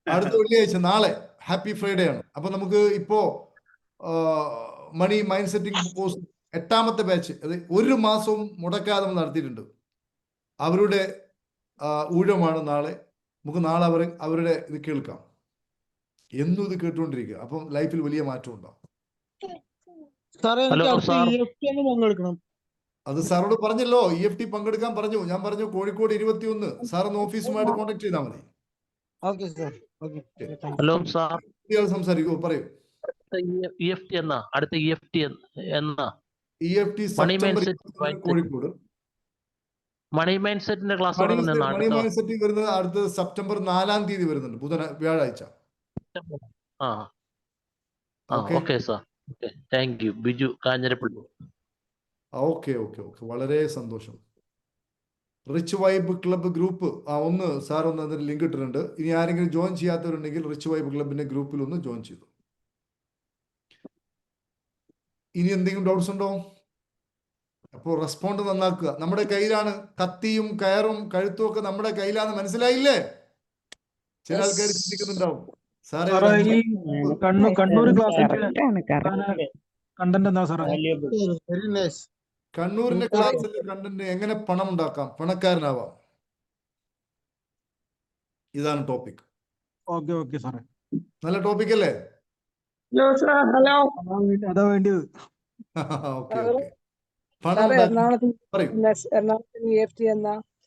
അടുത്ത വെള്ളിയാഴ്ച നാളെ ഹാപ്പി ഫ്രൈഡേ ആണ്. അപ്പൊ നമുക്ക് ഇപ്പോ മണി മൈൻഡ് സെറ്റിംഗ് കോഴ്സ് 8ാമത്തെ ബാച്ച്, അത് 1 മാസവും മുടക്കാതെ നമ്മൾ നടത്തിയിട്ടുണ്ട്. അവരുടെ ഊഴമാണ് നാളെ. നമുക്ക് നാളെ അവരുടെ ഇത് കേൾക്കാം. എന്നും ഇത് കേട്ടുകൊണ്ടിരിക്കുക. അപ്പം ലൈഫിൽ വലിയ മാറ്റം ഉണ്ടാവും. സാറേ എനിക്ക് ഹലോ അടുത്ത സാർ. EFT ഒന്ന് പങ്കെടുക്കണം. അത് സാറോട് പറഞ്ഞല്ലോ, EFT പങ്കെടുക്കാൻ പറഞ്ഞു. ഞാൻ പറഞ്ഞു കോഴിക്കോട് 21. സാറൊന്ന് ഓഫീസുമായിട്ട് കോൺടാക്ട് ചെയ്താൽ മതി. Okay sir. Okay. Hello sir, ഇയാൾ സംസാരിക്കൂ, പറയൂ. EFT എന്നാ? അടുത്ത EFT എന്നാ? EFT money September mind 21 Kozhikode. Money mind സെറ്റിന്റെ ക്ലാസ് മണി തുടങ്ങുന്ന മൈൻഡ് സെറ്റ് വരുന്നത് അടുത്ത സെപ്റ്റംബർ 4-ാം തീയതി വരുന്നുണ്ട്, വ്യാഴാഴ്ച. ആ okay sir. Okay, thank you. Biju Kanjirappally. Okay okay okay, വളരെ സന്തോഷം. റിച്ച് വൈബ് ക്ലബ്ബ് ഗ്രൂപ്പ് ഒന്ന് സാർ ഒന്ന് അതിന് ലിങ്ക് ഇട്ടിട്ടുണ്ട്. ഇനി ആരെങ്കിലും ജോയിൻ ചെയ്യാത്തവരുണ്ടെങ്കിൽ റിച്ച് വൈബ് ക്ലബിന്റെ ഗ്രൂപ്പിൽ ഒന്ന് ജോയിൻ ചെയ്തു. ഇനി എന്തെങ്കിലും ഡൗട്ട്സ് ഉണ്ടോ? അപ്പോൾ റെസ്പോണ്ട് നന്നാക്കുക. നമ്മുടെ കയ്യിലാണ് കത്തിയും കയറും കഴുത്തും ഒക്കെ നമ്മുടെ കയ്യിലാന്ന് മനസ്സിലായില്ലേ? ചില ആൾക്കാർ ചിന്തിക്കുന്നുണ്ടാവും, സാറേ കണ്ണൂർ ക്ലാസ്സിൽ കണ്ടന്റ് എന്താ സാറേ? Very nice. കണ്ണൂരിന്റെ ക്ലാസ്സിലെ കണ്ടന്റ് എങ്ങനെ പണം ഉണ്ടാക്കാം, പണക്കാരനാവാം, ഇതാണ് ടോപ്പിക്. ഓക്കെ ഓക്കെ സാറേ. നല്ല ടോപ്പിക് അല്ലേ? അതാ വേണ്ടിയത്. Okay okay. പണം ഉണ്ടാക്കാം. പറയൂ.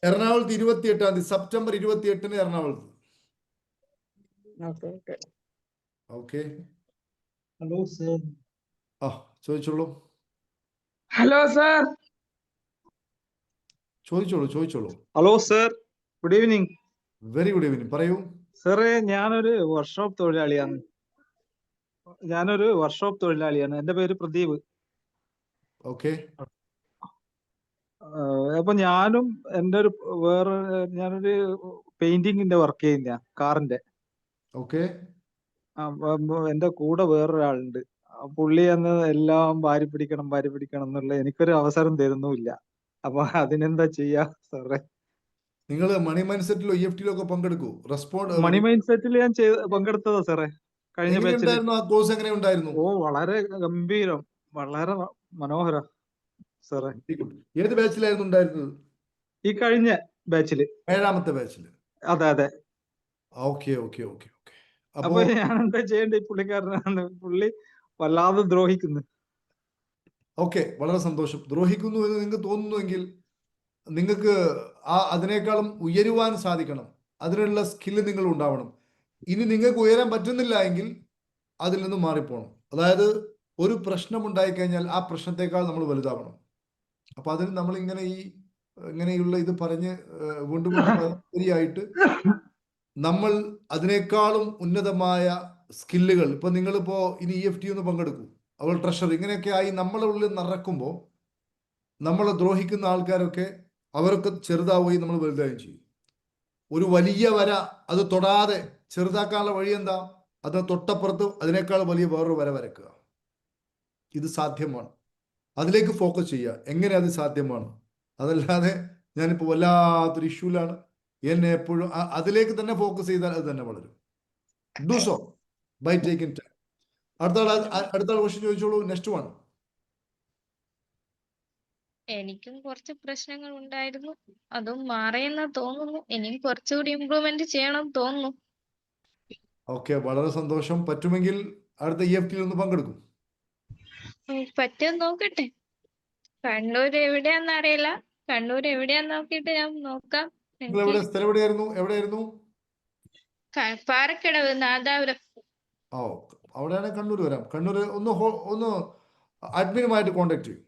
എറണാകുളത്ത് 28-ാം തീയതി, സെപ്റ്റംബർ 28-ന് എറണാകുളത്ത്. ഓക്കെ. Hello sir. ചോദിച്ചോളൂ. Hello sir. ചോദിച്ചോളൂ. Hello sir, good evening. Very good evening. പറയൂ. സാറേ, ഞാനൊരു വർക്ക്ഷോപ്പ് തൊഴിലാളിയാണ്. എന്റെ പേര് പ്രദീപ്. ഓക്കെ. അപ്പൊ ഞാനൊരു പെയിന്റിങ്ങിന്റെ വർക്ക് ചെയ്യുന്ന കാറിന്റെ. ഓക്കെ. എന്റെ കൂടെ വേറൊരാളുണ്ട്. പുള്ളി അന്ന് എല്ലാം വാരി പിടിക്കണം എന്നുള്ള എനിക്കൊരു അവസരം തരുന്നുമില്ല. അപ്പൊ അതിനെന്താ ചെയ്യാ സാറേ? നിങ്ങൾ മണി മൈൻഡ് സെറ്റിലോ EFT-ലോ ഒക്കെ പങ്കെടുക്കൂ. മണി മൈൻഡ് സെറ്റിൽ ഞാൻ പങ്കെടുത്തതാ സാറേ, കഴിഞ്ഞ ബാച്ചിൽ. ആ കോഴ്സ് എങ്ങനെ ഉണ്ടായിരുന്നു? ഓ, വളരെ ഗംഭീരം, വളരെ മനോഹര സാറേ. ഏത് ബാച്ചിലായിരുന്നു ഉണ്ടായിരുന്നത്? ഈ കഴിഞ്ഞ ബാച്ചില്, 7ാമത്തെ ബാച്ചില്. അതെ. Okay okay okay okay. അപ്പൊ ഞാൻ എന്താ ചെയ്യേണ്ടത്? ഈ പുള്ളിക്കാരനാണ്, പുള്ളി വല്ലാതെ ദ്രോഹിക്കുന്നു. ഓക്കെ, വളരെ സന്തോഷം. ദ്രോഹിക്കുന്നു എന്ന് നിങ്ങൾക്ക് തോന്നുന്നുവെങ്കിൽ നിങ്ങൾക്ക് അതിനേക്കാളും ഉയരുവാൻ സാധിക്കണം. അതിനുള്ള സ്കില്ല് നിങ്ങൾ ഉണ്ടാവണം. ഇനി നിങ്ങൾക്ക് ഉയരാൻ പറ്റുന്നില്ല എങ്കിൽ അതിൽ നിന്ന് മാറിപ്പോണം. അതായത് ഒരു പ്രശ്നം ഉണ്ടായിക്കഴിഞ്ഞാൽ ആ പ്രശ്നത്തെക്കാൾ നമ്മൾ വലുതാവണം. അപ്പൊ അതിന് നമ്മൾ ഇങ്ങനെയുള്ള ഇത് പറഞ്ഞ് വീണ്ടും ശരിയായിട്ട് നമ്മൾ അതിനേക്കാളും ഉന്നതമായ സ്കില്ലുകൾ, ഇപ്പൊ നിങ്ങളിപ്പോ ഇനി EFT ഒന്ന് പങ്കെടുക്കൂ, അവൾ ട്രഷർ ഇങ്ങനെയൊക്കെ ആയി നമ്മളെ ഉള്ളിൽ നടക്കുമ്പോൾ നമ്മളെ ദ്രോഹിക്കുന്ന ആൾക്കാരൊക്കെ അവരൊക്കെ ചെറുതാവുകയും നമ്മൾ വലുതാവുകയും ചെയ്യും. ഒരു വലിയ വര അത് തൊടാതെ ചെറുതാക്കാനുള്ള വഴി എന്താ? അത് തൊട്ടപ്പുറത്ത് അതിനേക്കാൾ വലിയ വേറൊരു വര വരക്കുക. ഇത് സാധ്യമാണ്. അതിലേക്ക് ഫോക്കസ് ചെയ്യുക. എങ്ങനെ അത് സാധ്യമാണ്? അതല്ലാതെ ഞാനിപ്പോൾ വല്ലാത്തൊരു ഇഷ്യൂലാണ്, എന്നെ എപ്പോഴും അതിലേക്ക് തന്നെ ഫോക്കസ് ചെയ്താൽ അത് തന്നെ വളരും. Do so by taking time. അടുത്ത ആൾ ക്വസ്റ്റ്യൻ ചോദിച്ചോളൂ. Next one. എനിക്കും കുറച്ച് പ്രശ്നങ്ങൾ ഉണ്ടായിരുന്നു, അതും മാറിയെന്ന് തോന്നുന്നു. ഇനിയും കുറച്ചുകൂടി ഇമ്പ്രൂവ്മെന്റ് ചെയ്യണം തോന്നുന്നു. ഓക്കെ, വളരെ സന്തോഷം. പറ്റുമെങ്കിൽ അടുത്ത EFT-ൽ ഒന്ന് പങ്കെടുക്കും. പറ്റുമെന്ന് നോക്കട്ടെ. കണ്ണൂർ എവിടെയാന്ന് അറിയില്ല. കണ്ണൂർ എവിടെയാന്ന് നോക്കിയിട്ട് ഞാൻ നോക്കാം. സ്ഥലം എവിടെയായിരുന്നു? പാറക്കടവ്, നാദാപുരം. അവിടെയാണെങ്കിൽ കണ്ണൂർ വരാം. കണ്ണൂർ ഒന്ന് അഡ്മിനുമായിട്ട് കോണ്ടാക്ട് ചെയ്യും.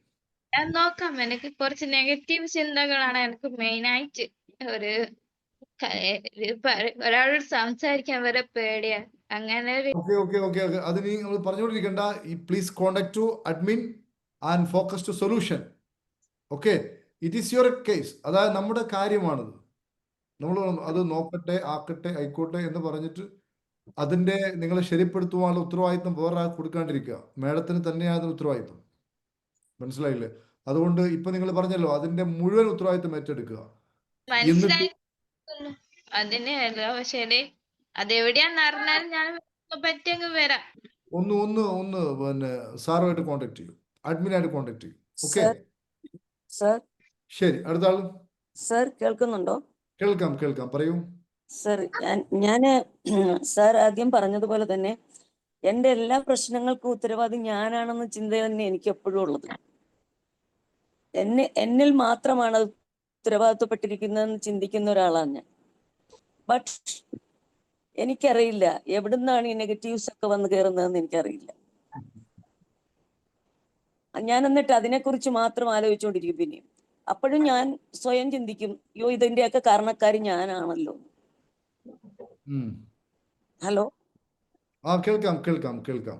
ഞാൻ നോക്കാം. എനിക്ക് കുറച്ച് നെഗറ്റീവ് ചിന്തകളാണ് എനിക്ക് മെയിനായിട്ട്. ഒരു ഒരാളോട് സംസാരിക്കാൻ വരെ പേടിയാ. അങ്ങനെ ഒരു ഓക്കെ അത് നീ നമ്മൾ പറഞ്ഞുകൊണ്ടിരിക്കണ്ട. Please contact to admin and focus to solution. Okay, it is your case. അതായത് നമ്മുടെ കാര്യമാണത്. നമ്മൾ അത് നോക്കട്ടെ, ആക്കട്ടെ, ആയിക്കോട്ടെ എന്ന് പറഞ്ഞിട്ട് അതിന്റെ നിങ്ങളെ ശരിപ്പെടുത്തുവാനുള്ള ഉത്തരവാദിത്വം വേറെ ആൾക്ക് കൊടുക്കാണ്ടിരിക്കുക. മേഡത്തിന് തന്നെയാണ് ഉത്തരവാദിത്വം. മനസ്സിലായില്ലേ? അതുകൊണ്ട് ഇപ്പൊ നിങ്ങൾ പറഞ്ഞല്ലോ, അതിന്റെ മുഴുവൻ ഉത്തരവാദിത്വം ഏറ്റെടുക്കുക. എന്നിട്ട് മനസ്സിലായി അതിനെയല്ല. പക്ഷേ അതെവിടെയാന്ന് അറിഞ്ഞാൽ ഞാൻ പറ്റിയങ്ങ് വരാം. ഒന്ന് പിന്നെ സാറുമായിട്ട് കോണ്ടാക്ട് ചെയ്യും, അഡ്മിനായിട്ട് കോണ്ടാക്ട് ചെയ്യും. ഓക്കെ, സർ ശരി. അടുത്ത ആള്. സർ കേൾക്കുന്നുണ്ടോ? കേൾക്കാം, പറയൂ. സർ ഞാന് സാർ ആദ്യം പറഞ്ഞതുപോലെ തന്നെ എന്റെ എല്ലാ പ്രശ്നങ്ങൾക്കും ഉത്തരവാദി ഞാനാണെന്ന ചിന്ത തന്നെ എനിക്ക് എപ്പോഴും ഉള്ളത്. എന്നിൽ മാത്രമാണ് അത് ഉത്തരവാദിത്വപ്പെട്ടിരിക്കുന്നതെന്ന് ചിന്തിക്കുന്ന ഒരാളാണ് ഞാൻ. ബട്ട് എനിക്കറിയില്ല എവിടുന്നാണ് ഈ നെഗറ്റീവ്സ് ഒക്കെ വന്ന് കയറുന്നതെന്ന് എനിക്കറിയില്ല. ഞാൻ എന്നിട്ട് അതിനെക്കുറിച്ച് മാത്രം ആലോചിച്ചുകൊണ്ടിരിക്കും. പിന്നെയും അപ്പോഴും ഞാൻ സ്വയം ചിന്തിക്കും, അയ്യോ ഇതിന്റെയൊക്കെ കാരണക്കാരി ഞാനാണല്ലോ. ഹലോ, കേൾക്കാം.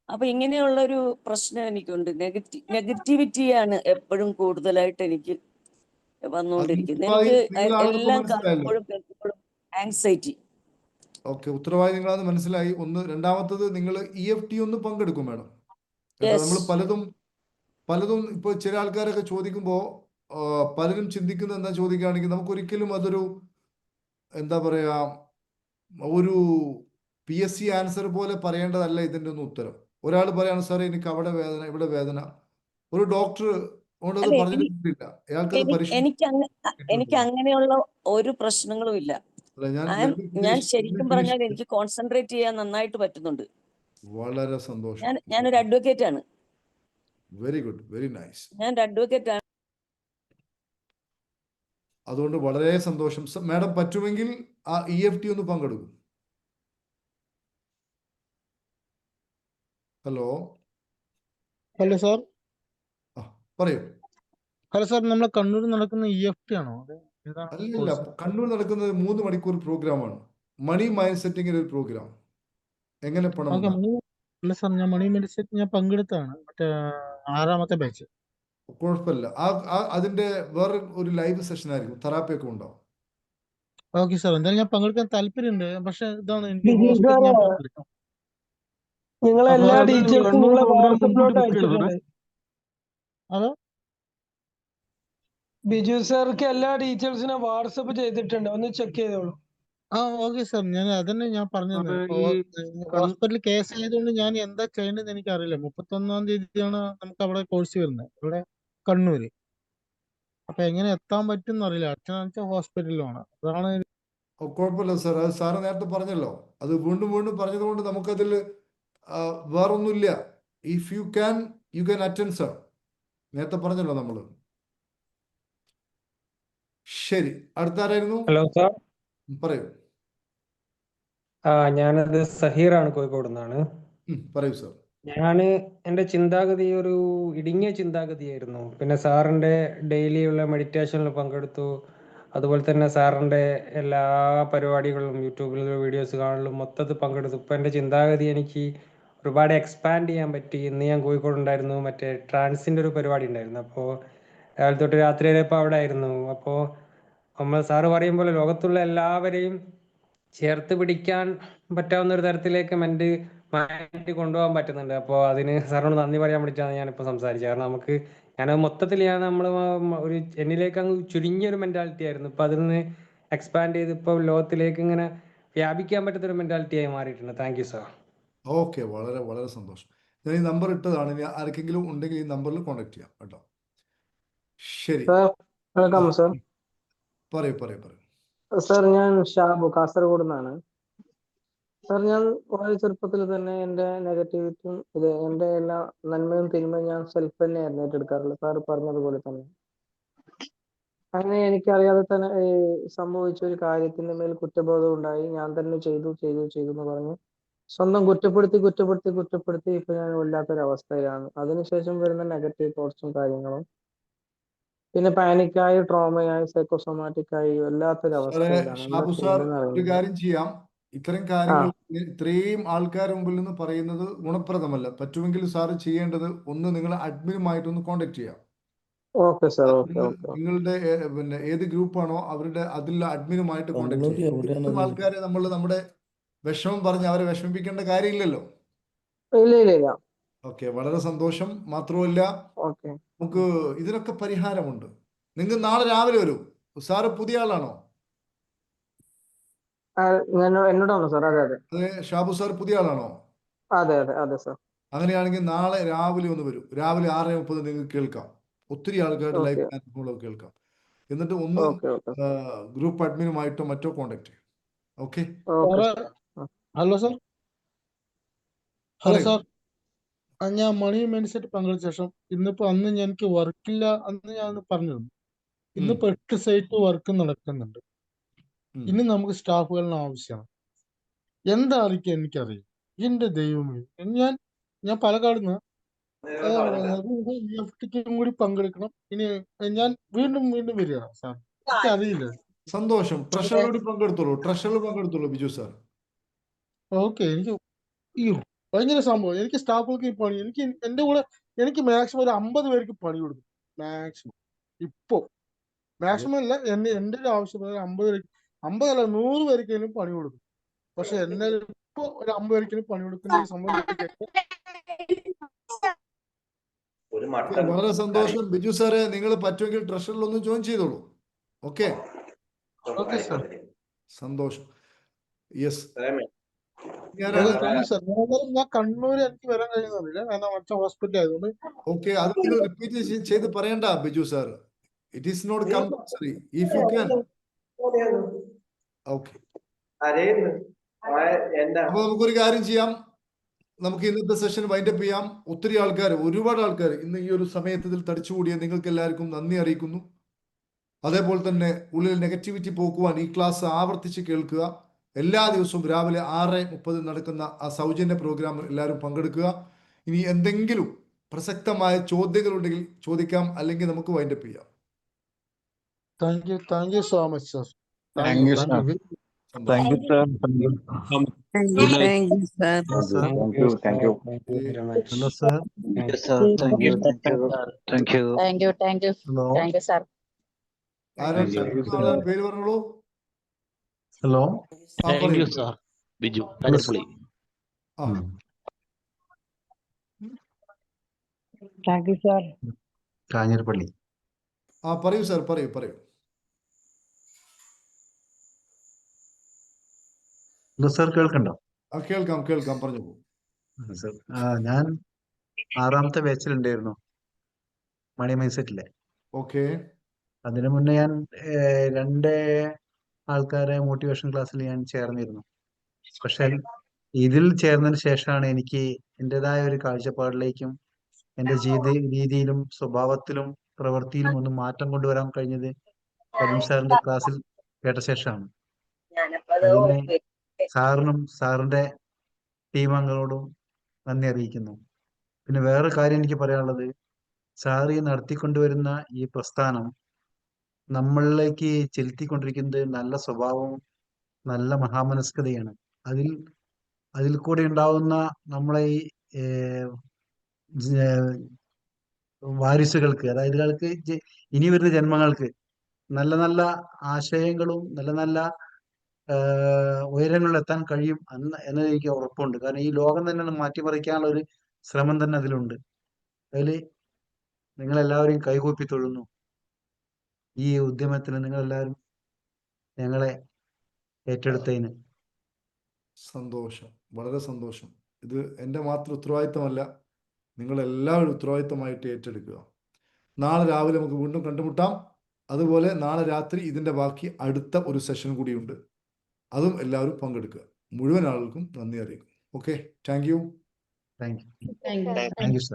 അപ്പൊ ഇങ്ങനെയുള്ള ഒരു പ്രശ്നം എനിക്കുണ്ട്. നെഗറ്റിവിറ്റിയാണ് എപ്പോഴും കൂടുതലായിട്ട് എനിക്ക് വന്നുകൊണ്ടിരിക്കുന്നത്. എനിക്ക് എല്ലാം കാണുമ്പോഴും കേൾക്കുമ്പോഴും ആങ്സൈറ്റി. ഓക്കെ, ഉത്തരവാദി നിങ്ങളാന്ന് മനസ്സിലായി. രണ്ടാമത്തത്, നിങ്ങൾ EFT ഒന്ന് പങ്കെടുക്കും മാഡം. നമ്മൾ പലതും ഇപ്പോൾ ചില ആൾക്കാരൊക്കെ ചോദിക്കുമ്പോൾ പലരും ചിന്തിക്കുന്നത് എന്താ ചോദിക്കുകയാണെങ്കിൽ, നമുക്ക് ഒരിക്കലും അതൊരു എന്താ പറയാ, ഒരു PSC ആൻസർ പോലെ പറയേണ്ടതല്ല ഇതിൻ്റെ ഒന്നും ഉത്തരം. ഒരാൾ പറയാണ്, സാറേ എനിക്ക് അവിടെ വേദന, ഇവിടെ വേദന. ഒരു ഡോക്ടർ അത് പറഞ്ഞിട്ടില്ല. എനിക്ക് അങ്ങനെയുള്ള ഒരു പ്രശ്നങ്ങളും ഇല്ല. ഞാൻ ശരിക്കും പറഞ്ഞാൽ എനിക്ക് കോൺസെൻട്രേറ്റ് ചെയ്യാൻ നന്നായിട്ട് പറ്റുന്നുണ്ട്. വളരെ സന്തോഷം. ഞാനൊരു അഡ്വക്കേറ്റ് ആണ്. Very good, very nice. ഞാനൊരു അഡ്വക്കേറ്റ് ആണ്. അതുകൊണ്ട് വളരെ സന്തോഷം. മാഡം പറ്റുമെങ്കിൽ ആ EFT ഒന്ന് പങ്കെടുക്കും. ഹലോ സാർ, പറയൂ. ഹലോ സാർ, നമ്മളെ കണ്ണൂർ നടക്കുന്ന EFT ആണോ? അല്ല, കണ്ണൂർ നടക്കുന്നത് 3 മണിക്കൂർ പ്രോഗ്രാമാണ്. മണി മൈൻഡ് സെറ്റിംഗിന്റെ ഒരു പ്രോഗ്രാം. എങ്ങനെ പണം അല്ല സാർ, ഞാൻ മണി മൈൻഡ് സെറ്റ് ഞാൻ പങ്കെടുത്താണ്, മറ്റേ 6ാമത്തെ ബാച്ച്. കുഴപ്പമില്ല. അതിന്റെ വേറെ ഒരു ലൈവ് സെഷൻ ആയിരിക്കും, തെറാപ്പി ഒക്കെ ഉണ്ടാവും. ഓക്കെ സാർ, എന്തായാലും ഞാൻ പങ്കെടുക്കാൻ താല്പര്യമുണ്ട്. പക്ഷെ ഇതാണ് എനിക്ക് ഹോസ്പിറ്റൽ എല്ലാ ഡീറ്റെയിൽസും നിങ്ങളെ വാട്സപ്പിലോട്ട് അയച്ചിട്ടുണ്ട്. ഹലോ ബിജു സാർക്ക് എല്ലാ ഡീറ്റെയിൽസിനും വാട്സപ്പ് ചെയ്തിട്ടുണ്ട്, ഒന്ന് ചെക്ക് ചെയ്തോളൂ. ഓക്കെ സാർ, ഞാൻ അതന്നെ ഞാൻ പറഞ്ഞത്. ഹോസ്പിറ്റൽ കേസ് ആയതുകൊണ്ട് ഞാൻ എന്താ ചെയ്യേണ്ടത് എനിക്ക് അറിയില്ല. 31-ാം തീയതിയാണ് നമുക്ക് അവിടെ കോഴ്സ് വരുന്നത്, ഇവിടെ കണ്ണൂര്. അപ്പൊ എങ്ങനെ എത്താൻ പറ്റും അറിയില്ല. അച്ഛനാഴ്ച ഹോസ്പിറ്റലിലാണ്. അതാണ്. കുഴപ്പമില്ല സാർ, അത് സാറ് നേരത്തെ പറഞ്ഞല്ലോ. അത് വീണ്ടും പറഞ്ഞതുകൊണ്ട് നമുക്കതിൽ വേറൊന്നുമില്ല. If you can attend sir, നേരത്തെ പറഞ്ഞല്ലോ നമ്മള്. ശരി, അടുത്ത ആരായിരുന്നു? ഹലോ സാർ, പറയൂ. ഞാനത് സഹീറാണ്, കോഴിക്കോട് നിന്നാണ്. പറയൂ സാർ. എൻ്റെ ചിന്താഗതി ഒരു ഇടുങ്ങിയ ചിന്താഗതിയായിരുന്നു. പിന്നെ സാറിൻ്റെ ഡെയിലിയുള്ള മെഡിറ്റേഷനിൽ പങ്കെടുത്തു. അതുപോലെ തന്നെ സാറിൻ്റെ എല്ലാ പരിപാടികളിലും യൂട്യൂബിലുള്ള വീഡിയോസ് കാണലും മൊത്തത്തിൽ പങ്കെടുത്തു. ഇപ്പം എൻ്റെ ചിന്താഗതി എനിക്ക് ഒരുപാട് എക്സ്പാൻഡ് ചെയ്യാൻ പറ്റി. ഇന്ന് ഞാൻ കോഴിക്കോട് ഉണ്ടായിരുന്നു, മറ്റേ ട്രാൻസിൻ്റെ ഒരു പരിപാടി ഉണ്ടായിരുന്നു. അപ്പോൾ രാവിലെ തൊട്ട് രാത്രി വരെ ഇപ്പോൾ അവിടെ ആയിരുന്നു. അപ്പോൾ നമ്മൾ സാറ് പറയും പോലെ ലോകത്തുള്ള എല്ലാവരെയും ചേർത്ത് പിടിക്കാൻ പറ്റാവുന്ന ഒരു തരത്തിലേക്ക് മൈൻഡ് കൊണ്ടുപോകാൻ പറ്റുന്നുണ്ട്. അപ്പോൾ അതിന് സാറിനോട് നന്ദി പറയാൻ വേണ്ടിയിട്ടാണ് ഞാനിപ്പോൾ സംസാരിച്ചത്. കാരണം ഞാനത് മൊത്തത്തിൽ നമ്മൾ ഒരു എന്നിലേക്ക് അങ്ങ് ചുരുങ്ങിയൊരു മെൻറ്റാലിറ്റി ആയിരുന്നു. ഇപ്പം അതിൽ നിന്ന് എക്സ്പാൻഡ് ചെയ്ത് ഇപ്പോൾ ലോകത്തിലേക്ക് ഇങ്ങനെ വ്യാപിക്കാൻ പറ്റുന്നൊരു മെൻറ്റാലിറ്റി ആയി മാറിയിട്ടുണ്ട്. Thank you sir. ഓക്കെ, വളരെ വളരെ സന്തോഷം. ഞാൻ ഈ നമ്പർ ഇട്ടതാണ്. ഇനി ആർക്കെങ്കിലും ഉണ്ടെങ്കിൽ ഈ നമ്പറിൽ കോൺടാക്ട് ചെയ്യാം കേട്ടോ. ശരി, പറയൂ. സാർ, ഞാൻ ഷാബു, കാസർഗോഡ് നിന്നാണ്. സാർ, ഞാൻ വളരെ ചെറുപ്പത്തിൽ തന്നെ എൻ്റെ നെഗറ്റിവിറ്റിയും എൻ്റെ എല്ലാ നന്മയും തിന്മയും ഞാൻ സെൽഫ് തന്നെയായിരുന്നു ഏറ്റെടുക്കാറുള്ളത്. സാർ പറഞ്ഞതുപോലെ തന്നെ അങ്ങനെ എനിക്കറിയാതെ തന്നെ സംഭവിച്ച ഒരു കാര്യത്തിന്റെ മേൽ കുറ്റബോധം ഉണ്ടായി. ഞാൻ തന്നെ ചെയ്തു എന്ന് പറഞ്ഞ് സ്വന്തം കുറ്റപ്പെടുത്തി ഇപ്പൊ ഞാൻ വല്ലാത്തൊരവസ്ഥയിലാണ്. അതിനുശേഷം വരുന്ന നെഗറ്റീവ് തോട്ട്സും കാര്യങ്ങളും പിന്നെ പാനിക്കായി, ട്രോമയായി, സൈക്കോസൊമാറ്റിക്കായി വല്ലാത്തൊരു അവസ്ഥയിലാണ്. എന്താ ഷാബു സാർ, ചെയ്യേണ്ടതെന്ന് ഒരു അറിയുന്നില്ല. കാര്യം ചെയ്യാം. ഇത്തരം കാര്യങ്ങൾ ഇത്രയും ആൾക്കാരുടെ മുമ്പിൽ നിന്ന് പറയുന്നത് ഗുണപ്രദമല്ല. പറ്റുമെങ്കിൽ സാറ് ചെയ്യേണ്ടത് ഒന്ന് നിങ്ങൾ അഡ്മിനുമായിട്ടൊന്ന് കോണ്ടാക്ട് ചെയ്യാം. Okay sir, okay okay. നിങ്ങളുടെ പിന്നെ ഏത് ഗ്രൂപ്പാണോ അവരുടെ അതിൽ അഡ്മിനുമായിട്ട് കോണ്ടാക്ട് ചെയ്യാം. ഇത്തരം ആൾക്കാരെ നമ്മൾ നമ്മുടെ വിഷമം പറഞ്ഞ് അവരെ വിഷമിപ്പിക്കേണ്ട കാര്യമില്ലല്ലോ. ഇല്ല ഇല്ല ഇല്ല. ഓക്കെ, വളരെ സന്തോഷം. മാത്രമല്ല ഓക്കെ. നമുക്ക് ഇതിനൊക്കെ പരിഹാരമുണ്ട്. നിങ്ങൾ നാളെ രാവിലെ വരൂ. സാറ് പുതിയ ആളാണോ? എന്നോടാണോ സാർ? അതെ അതെ അതെ. ഷാബു സാർ പുതിയ ആളാണോ? അതെ അതെ അതെ സാർ. അങ്ങനെയാണെങ്കിൽ നാളെ രാവിലെ ഒന്ന് വരൂ. രാവിലെ 6:30 നിങ്ങൾക്ക് കേൾക്കാം. ഒത്തിരി ആൾക്കാരുടെ ലൈഫ് അനുഭവങ്ങളൊക്കെ കേൾക്കാം. എന്നിട്ട് ഒന്ന് ഗ്രൂപ്പ് അഡ്മിനുമായിട്ടോ മറ്റോ കോണ്ടാക്ട് ചെയ്യും. Okay. Hello sir. Hello sir. ഞാൻ മണി മൈൻഡ്സെറ്റ് പങ്കെടുത്ത ശേഷം അന്ന് എനിക്ക് വർക്കില്ല അന്ന് ഞാൻ പറഞ്ഞിരുന്നു. ഇന്നിപ്പോ 8 സൈറ്റ് വർക്ക് നടക്കുന്നുണ്ട്. ഇനി നമുക്ക് സ്റ്റാഫുകളുടെ ആവശ്യമാണ്. എന്തായിരിക്കും എനിക്കറിയാം. എന്റെ ദൈവമേ, ഞാൻ പാലക്കാട് കൂടി പങ്കെടുക്കണം. ഇനി ഞാൻ വീണ്ടും വരിക സാർ. എനിക്കറിയില്ല. സന്തോഷം. ട്രഷറിൽ പങ്കെടുത്തോളൂ ബിജു സാർ. ഓക്കെ. എനിക്ക് ഭയങ്കര സംഭവം. എനിക്ക് സ്റ്റാഫുകൾക്ക് പണി, എന്റെ കൂടെ എനിക്ക് മാക്സിമം ഒരു 50 പേർക്ക് പണി കൊടുക്കും. മാക്സിമം ഇപ്പോ മാക്സിമം അല്ല, എന്റെ ഒരു ആവശ്യം 50 അല്ല 100 പേർക്കെങ്കിലും പണി കൊടുക്കും. പക്ഷെ എന്നെ ഇപ്പൊ ഒരു 50 പേർക്കെങ്കിലും പണി കൊടുക്കുന്ന ഈ സംഭവം വളരെ സന്തോഷം ബിജു സാറെ. നിങ്ങൾ പറ്റുമെങ്കിൽ ട്രഷറിൽ ഒന്ന് ജോയിൻ ചെയ്തോളൂ. ഓക്കെ. Okay sir. സന്തോഷം. യെസ്. ഞാൻ കണ്ണൂര് എനിക്ക് വരാൻ കഴിയുന്നില്ല, കാരണം മറ്റേ ഹോസ്പിറ്റൽ ആയതുകൊണ്ട്. ഓക്കെ, അത് നിങ്ങൾ റിപ്പീറ്റ് ചെയ്ത് പറയണ്ട Biju sir. It is not compulsory if you can. Okay. അപ്പൊ നമുക്കൊരു കാര്യം ചെയ്യാം. നമുക്ക് ഇന്നത്തെ സെഷൻ വൈൻഡപ്പ് ചെയ്യാം. ഒത്തിരി ആൾക്കാർ, ഒരുപാട് ആൾക്കാർ ഇന്ന് ഈ ഒരു സമയത്ത് ഇതിൽ തടിച്ചുകൂടിയ നിങ്ങൾക്ക് എല്ലാവർക്കും നന്ദി അറിയിക്കുന്നു. അതേപോലെ തന്നെ ഉള്ളിൽ നെഗറ്റിവിറ്റി പോക്കുവാൻ ഈ ക്ലാസ് ആവർത്തിച്ച് കേൾക്കുക. എല്ലാ ദിവസവും രാവിലെ 6:30 നടക്കുന്ന ആ സൗജന്യ പ്രോഗ്രാമിൽ എല്ലാവരും പങ്കെടുക്കുക. ഇനി എന്തെങ്കിലും പ്രസക്തമായ ചോദ്യങ്ങളുണ്ടെങ്കിൽ ചോദിക്കാം, അല്ലെങ്കിൽ നമുക്ക് വൈൻഡപ്പ് ചെയ്യാം. Thank you so much sir. Thank you, sir. Thank you, sir. Thank you. Thank you, sir. Thank you. Hello, sir. Yes, sir. Thank you. Thank you. Thank you, Hello. sir. പേര് പറഞ്ഞോളൂ. Hello. Thank you sir. Biju Kanjirappally. Thank you sir. Kanjirappally. പറയൂ sir, പറയൂ. Hello sir, കേൾക്കണ്ടോ? കേൾക്കാം പറഞ്ഞോളൂ. Sir, ഞാൻ 6ാമത്തെ ബാച്ചിലുണ്ടായിരുന്നു മണി മൈൻഡ്സെറ്റിലെ. Okay. അതിനു മുന്നേ ഞാൻ 2 ആൾക്കാരെ മോട്ടിവേഷൻ ക്ലാസ്സിൽ ഞാൻ ചേർന്നിരുന്നു. പക്ഷെ ഇതിൽ ചേർന്നതിന് ശേഷമാണ് എനിക്ക് എൻ്റെതായ ഒരു കാഴ്ചപ്പാടിലേക്കും എൻ്റെ ജീവിത രീതിയിലും സ്വഭാവത്തിലും പ്രവൃത്തിയിലും ഒന്ന് മാറ്റം കൊണ്ടുവരാൻ കഴിഞ്ഞത് കരീം സാറിന്റെ ക്ലാസ്സിൽ കേട്ട ശേഷമാണ്. അതിന് സാറിനും സാറിന്റെ ടീമംഗങ്ങളോടും നന്ദി അറിയിക്കുന്നു. പിന്നെ വേറെ കാര്യം എനിക്ക് പറയാനുള്ളത്, സാർ ഈ നടത്തിക്കൊണ്ടുവരുന്ന ഈ പ്രസ്ഥാനം നമ്മളിലേക്ക് ചെലുത്തിക്കൊണ്ടിരിക്കുന്നത് നല്ല സ്വഭാവവും നല്ല മഹാമനസ്കതയാണ്. അതിൽ കൂടെ ഉണ്ടാവുന്ന നമ്മളെ ഈ വാരിസുകൾക്ക്, അതായത് ഇനി വരുന്ന ജന്മങ്ങൾക്ക് നല്ല നല്ല ആശയങ്ങളും നല്ല നല്ല ഉയരങ്ങളിൽ എത്താൻ കഴിയും എന്നത് എനിക്ക് ഉറപ്പുണ്ട്. കാരണം ഈ ലോകം തന്നെ മാറ്റിമറിക്കാനുള്ള ഒരു ശ്രമം തന്നെ അതിലുണ്ട്. അതിൽ നിങ്ങളെല്ലാവരെയും കൈകൂപ്പി തൊഴുന്നു. ഈ ഉദ്യമത്തിന് നിങ്ങളെല്ലാവരും ഞങ്ങളെ ഏറ്റെടുത്തതിന് സന്തോഷം, വളരെ സന്തോഷം. ഇത് എൻ്റെ മാത്രം ഉത്തരവാദിത്തമല്ല, നിങ്ങളെല്ലാവരും ഉത്തരവാദിത്തമായിട്ട് ഏറ്റെടുക്കുക. നാളെ രാവിലെ നമുക്ക് വീണ്ടും കണ്ടുമുട്ടാം. അതുപോലെ നാളെ രാത്രി ഇതിൻ്റെ ബാക്കി അടുത്ത ഒരു സെഷൻ കൂടിയുണ്ട്. അതും എല്ലാവരും പങ്കെടുക്കുക. മുഴുവൻ ആളുകൾക്കും നന്ദി അറിയിക്കും. Okay, thank you. Thank you sir.